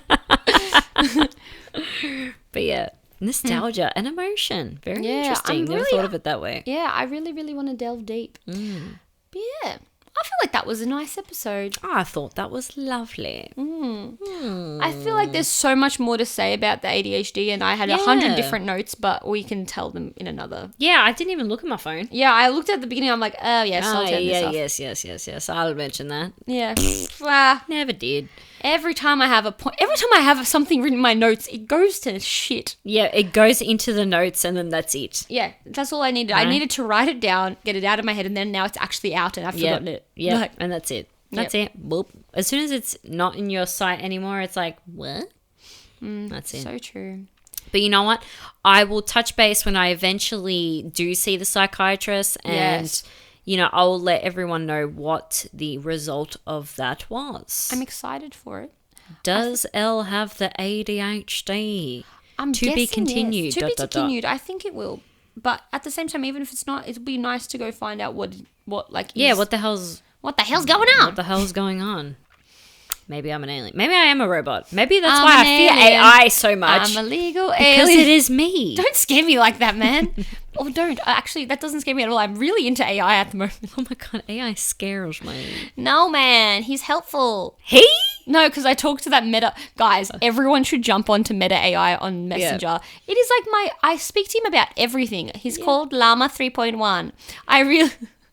Speaker 1: But yeah, Nostalgia and emotion. Very
Speaker 2: Yeah,
Speaker 1: interesting.
Speaker 2: I'm
Speaker 1: Never
Speaker 2: really-
Speaker 1: thought of it that way.
Speaker 2: Yeah, I really, really want to delve deep. But yeah, I feel like that was a nice episode.
Speaker 1: I thought that was lovely.
Speaker 2: I feel like there's so much more to say about the ADHD, and I had 100
Speaker 1: Yeah.
Speaker 2: different notes, but we can tell them in another.
Speaker 1: Yeah, I didn't even look at my phone.
Speaker 2: Yeah, I looked at the beginning. I'm like, oh yes, I'll turn this off.
Speaker 1: yes. I'll mention that.
Speaker 2: Yeah. Ah,
Speaker 1: Never did.
Speaker 2: every time I have something written in my notes, it goes to shit.
Speaker 1: Yeah, it goes into the notes and then that's it.
Speaker 2: Yeah, that's all I needed. I needed to write it down, get it out of my head, and then now it's actually out and I've forgotten it.
Speaker 1: Yeah,
Speaker 2: Like,
Speaker 1: and that's it. That's it. Boop. As soon as it's not in your sight anymore, it's like, what? That's it.
Speaker 2: so true.
Speaker 1: But you know what? I will touch base when I eventually do see the psychiatrist and,
Speaker 2: Yes.
Speaker 1: you know, I'll let everyone know what the result of that was.
Speaker 2: I'm excited for it.
Speaker 1: Does Elle have the ADHD?
Speaker 2: I'm
Speaker 1: To be
Speaker 2: guessing, yes.
Speaker 1: continued,
Speaker 2: To be
Speaker 1: dot, dot, dot.
Speaker 2: continued. I think it will. But at the same time, even if it's not, it'll be nice to go find out what
Speaker 1: Yeah,
Speaker 2: is-
Speaker 1: what the hell's
Speaker 2: what the hell's going on?
Speaker 1: what the hell's going on? Maybe I'm an alien. Maybe I am a robot. Maybe that's
Speaker 2: I'm
Speaker 1: why I
Speaker 2: an
Speaker 1: fear
Speaker 2: alien.
Speaker 1: AI so much.
Speaker 2: I'm a legal
Speaker 1: because
Speaker 2: alien.
Speaker 1: it is me.
Speaker 2: Don't scare me like that, man. Oh, don't. Actually, that doesn't scare me at all. I'm really into AI at the moment.
Speaker 1: Oh my god, AI scares me.
Speaker 2: No, man. He's helpful.
Speaker 1: He?
Speaker 2: No, because I talked to that Meta. Guys, everyone should jump onto Meta AI on Messenger. It is like I speak to him about everything. He's called Llama 3.1. I really...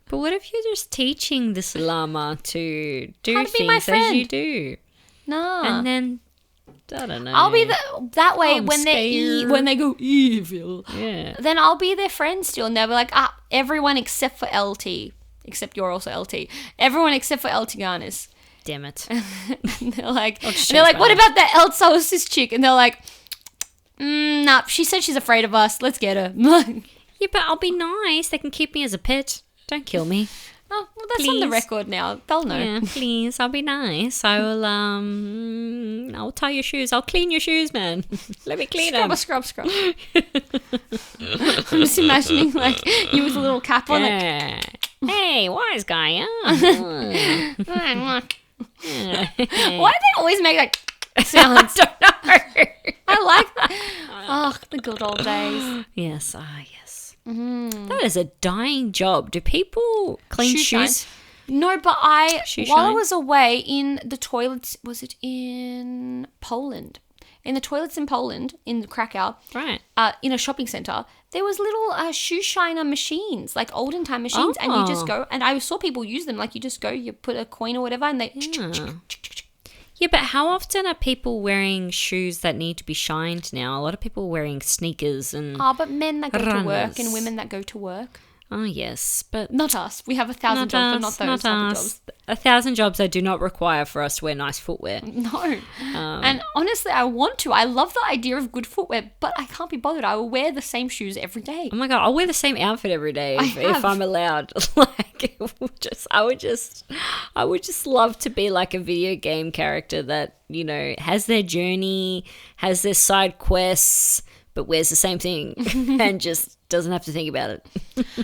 Speaker 1: But what if you're just teaching this llama to do
Speaker 2: How to be my
Speaker 1: things as you
Speaker 2: friend.
Speaker 1: do?
Speaker 2: No.
Speaker 1: And then, I don't know.
Speaker 2: I'll be that way
Speaker 1: I'm
Speaker 2: when
Speaker 1: scared.
Speaker 2: when they go evil.
Speaker 1: Yeah.
Speaker 2: Then I'll be their friend still, and they'll be like, everyone except for LT, except you're also LT. Everyone except for LT Garnis.
Speaker 1: Damn it.
Speaker 2: And they're like,
Speaker 1: just
Speaker 2: what
Speaker 1: change
Speaker 2: about that El Solstice chick? And they're like, nah, she said she's afraid of us. Let's get her.
Speaker 1: Yeah, but I'll be nice. They can keep me as a pet. Don't kill me.
Speaker 2: Oh, well, that's on the
Speaker 1: Please.
Speaker 2: record now. They'll know.
Speaker 1: Yeah, please. I'll be nice. I will. I'll tie your shoes. I'll clean your shoes, man. Let me clean them.
Speaker 2: Scrub. I'm just imagining like you with a little cap on. Like,
Speaker 1: Yeah. Hey, wise guy.
Speaker 2: why do they always make like sounds?
Speaker 1: I don't know.
Speaker 2: I like that. Oh, the good old days.
Speaker 1: Yes. Yes. That is a dying job. Do people clean
Speaker 2: Shoe
Speaker 1: shoes?
Speaker 2: shine. No, but
Speaker 1: Shoe
Speaker 2: while I
Speaker 1: shine?
Speaker 2: was away in the toilets, was it in Poland? In the toilets in Poland, in Krakow,
Speaker 1: Right.
Speaker 2: in a shopping center, there was little shoe shiner machines, like olden time machines, and you just go, and I saw people use them, like you just go, you put a coin or whatever, and they...
Speaker 1: Yeah, but how often are people wearing shoes that need to be shined now? A lot of people are wearing sneakers and...
Speaker 2: Oh, but men that go to work
Speaker 1: Runners.
Speaker 2: and women that go to work.
Speaker 1: Oh, yes, but...
Speaker 2: Not us. We have 1,000 jobs, but not those type of jobs.
Speaker 1: 1,000 jobs I do not require for us to wear nice footwear.
Speaker 2: No. And honestly, I want to. I love the idea of good footwear, but I can't be bothered. I will wear the same shoes every day.
Speaker 1: Oh my god, I'll wear the same outfit every day if
Speaker 2: have.
Speaker 1: I'm allowed. Like, I would just love to be like a video game character that, you know, has their journey, has their side quests, but wears the same thing and just doesn't have to think about it.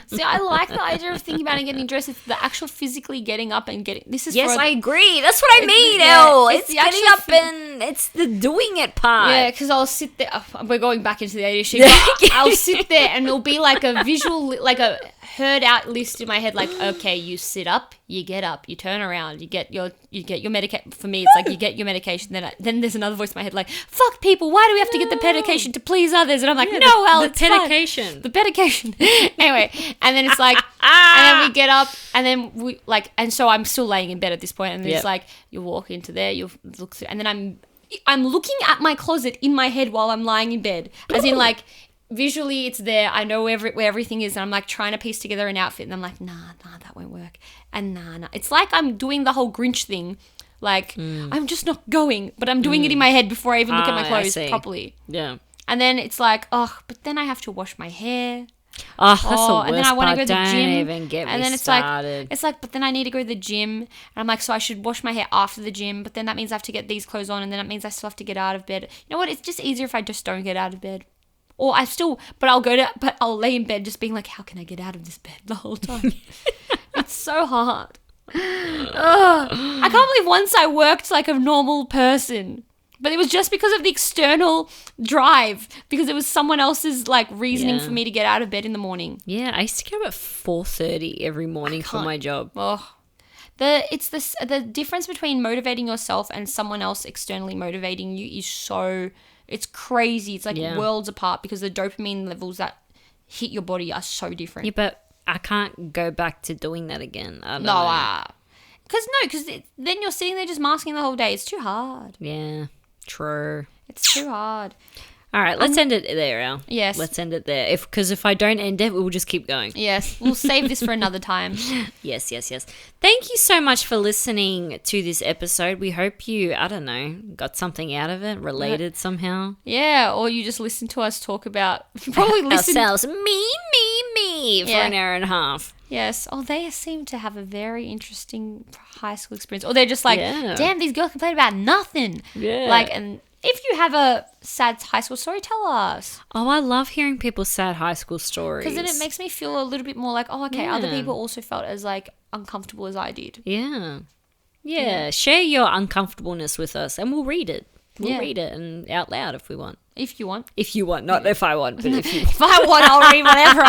Speaker 2: See, I like the idea of thinking about and getting dressed. It's the actual physically getting up and getting... This is
Speaker 1: Yes,
Speaker 2: for
Speaker 1: I agree. That's what I mean,
Speaker 2: yeah,
Speaker 1: Elle.
Speaker 2: it's
Speaker 1: It's
Speaker 2: the
Speaker 1: getting
Speaker 2: actual
Speaker 1: up and it's the doing it part.
Speaker 2: Yeah, because I'll sit there. We're going back into the ADHD. But I'll sit there and it'll be like a visual, like a heard out list in my head. Like, okay, you sit up, you get up, you turn around, you get your medication. For me, it's like you get your medication. Then there's another voice in my head like, fuck people. Why do we have to get the medication to please others? And I'm like, no, well, it's fine.
Speaker 1: medication.
Speaker 2: The medication. Anyway, and then it's like, and then we get up, and then we like, and so I'm still laying in bed at this point, and it's like you walk into there, you look through, and then I'm looking at my closet in my head while I'm lying in bed, as in like visually it's there. I know where everything is, and I'm like trying to piece together an outfit, and I'm like, nah, that won't work, and nah. It's like I'm doing the whole Grinch thing. Like, I'm just not going, but I'm doing it in my head before I even look at my
Speaker 1: I
Speaker 2: clothes
Speaker 1: see.
Speaker 2: properly.
Speaker 1: Yeah.
Speaker 2: And then it's like, oh, but then I have to wash my hair.
Speaker 1: Oh, that's the worst
Speaker 2: And then I want to
Speaker 1: part.
Speaker 2: go to the
Speaker 1: Don't
Speaker 2: gym.
Speaker 1: even get
Speaker 2: and
Speaker 1: me
Speaker 2: then it's
Speaker 1: started.
Speaker 2: like, but then I need to go to the gym. And I'm like, so I should wash my hair after the gym. But then that means I have to get these clothes on. And then that means I still have to get out of bed. You know what? It's just easier if I just don't get out of bed. Or but I'll lay in bed just being like, how can I get out of this bed the whole time? It's so hard. Ugh. I can't believe once I worked like a normal person. But it was just because of the external drive, because it was someone else's like reasoning for me to get out of bed in the morning.
Speaker 1: Yeah, I used to get up at 4:30 every morning for my job.
Speaker 2: Oh, the difference between motivating yourself and someone else externally motivating you is it's crazy. It's like worlds apart, because the dopamine levels that hit your body are so different.
Speaker 1: Yeah, but I can't go back to doing that again. I don't know.
Speaker 2: Because then you're sitting there just masking the whole day. It's too hard.
Speaker 1: Yeah, true.
Speaker 2: It's too hard.
Speaker 1: All right, let's end it there, Al.
Speaker 2: Yes.
Speaker 1: Let's end it there. Because if I don't end it, we'll just keep going.
Speaker 2: Yes, we'll save this for another time.
Speaker 1: Yes. Thank you so much for listening to this episode. We hope you, I don't know, got something out of it, related somehow.
Speaker 2: Yeah, or you just listen to us talk about... Probably listen...
Speaker 1: Ourselves. Me, for an hour and a half.
Speaker 2: Yes. Oh, they seem to have a very interesting high school experience. Or they're just like, damn, these girls complain about nothing.
Speaker 1: Yeah.
Speaker 2: Like, and if you have a sad high school story, tell us.
Speaker 1: Oh, I love hearing people's sad high school stories.
Speaker 2: Because then it makes me feel a little bit more like, oh, okay, other people also felt as like uncomfortable as I did.
Speaker 1: Yeah. Share your uncomfortableness with us and we'll read it. We'll read it and out loud if we want.
Speaker 2: If you want.
Speaker 1: If you want. Not if I want, but if you
Speaker 2: If I want, I'll read whatever.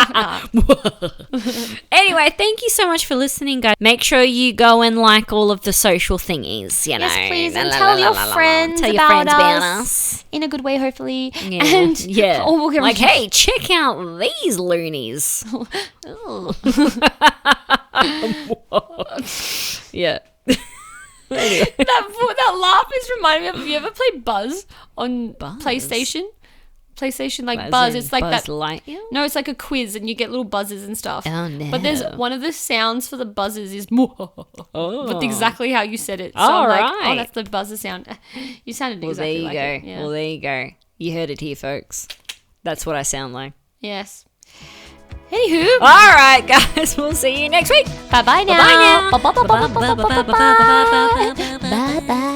Speaker 1: Anyway, thank you so much for listening, guys. Make sure you go and like all of the social thingies, you know.
Speaker 2: Yes, please. And tell your friends about us. In a good way, hopefully.
Speaker 1: Yeah.
Speaker 2: And
Speaker 1: we'll get hey, check out these loonies. Yeah. Anyway.
Speaker 2: that laugh is reminding me of, have you ever played Buzz on PlayStation? PlayStation, like Buzz. It's like
Speaker 1: Buzz
Speaker 2: that.
Speaker 1: Lightyear?
Speaker 2: No, it's like a quiz and you get little buzzes and stuff.
Speaker 1: Oh, no.
Speaker 2: But there's one of the sounds for the buzzes is but exactly how you said it. So
Speaker 1: All
Speaker 2: I'm like,
Speaker 1: right.
Speaker 2: oh, that's the buzzer sound. You sounded exactly like it. Yeah.
Speaker 1: Well, there you go. You heard it here, folks. That's what I sound like.
Speaker 2: Yes. Anywho.
Speaker 1: All right, guys. We'll see you next week.
Speaker 2: Bye-bye now.
Speaker 1: Bye-bye now.
Speaker 2: Bye-bye.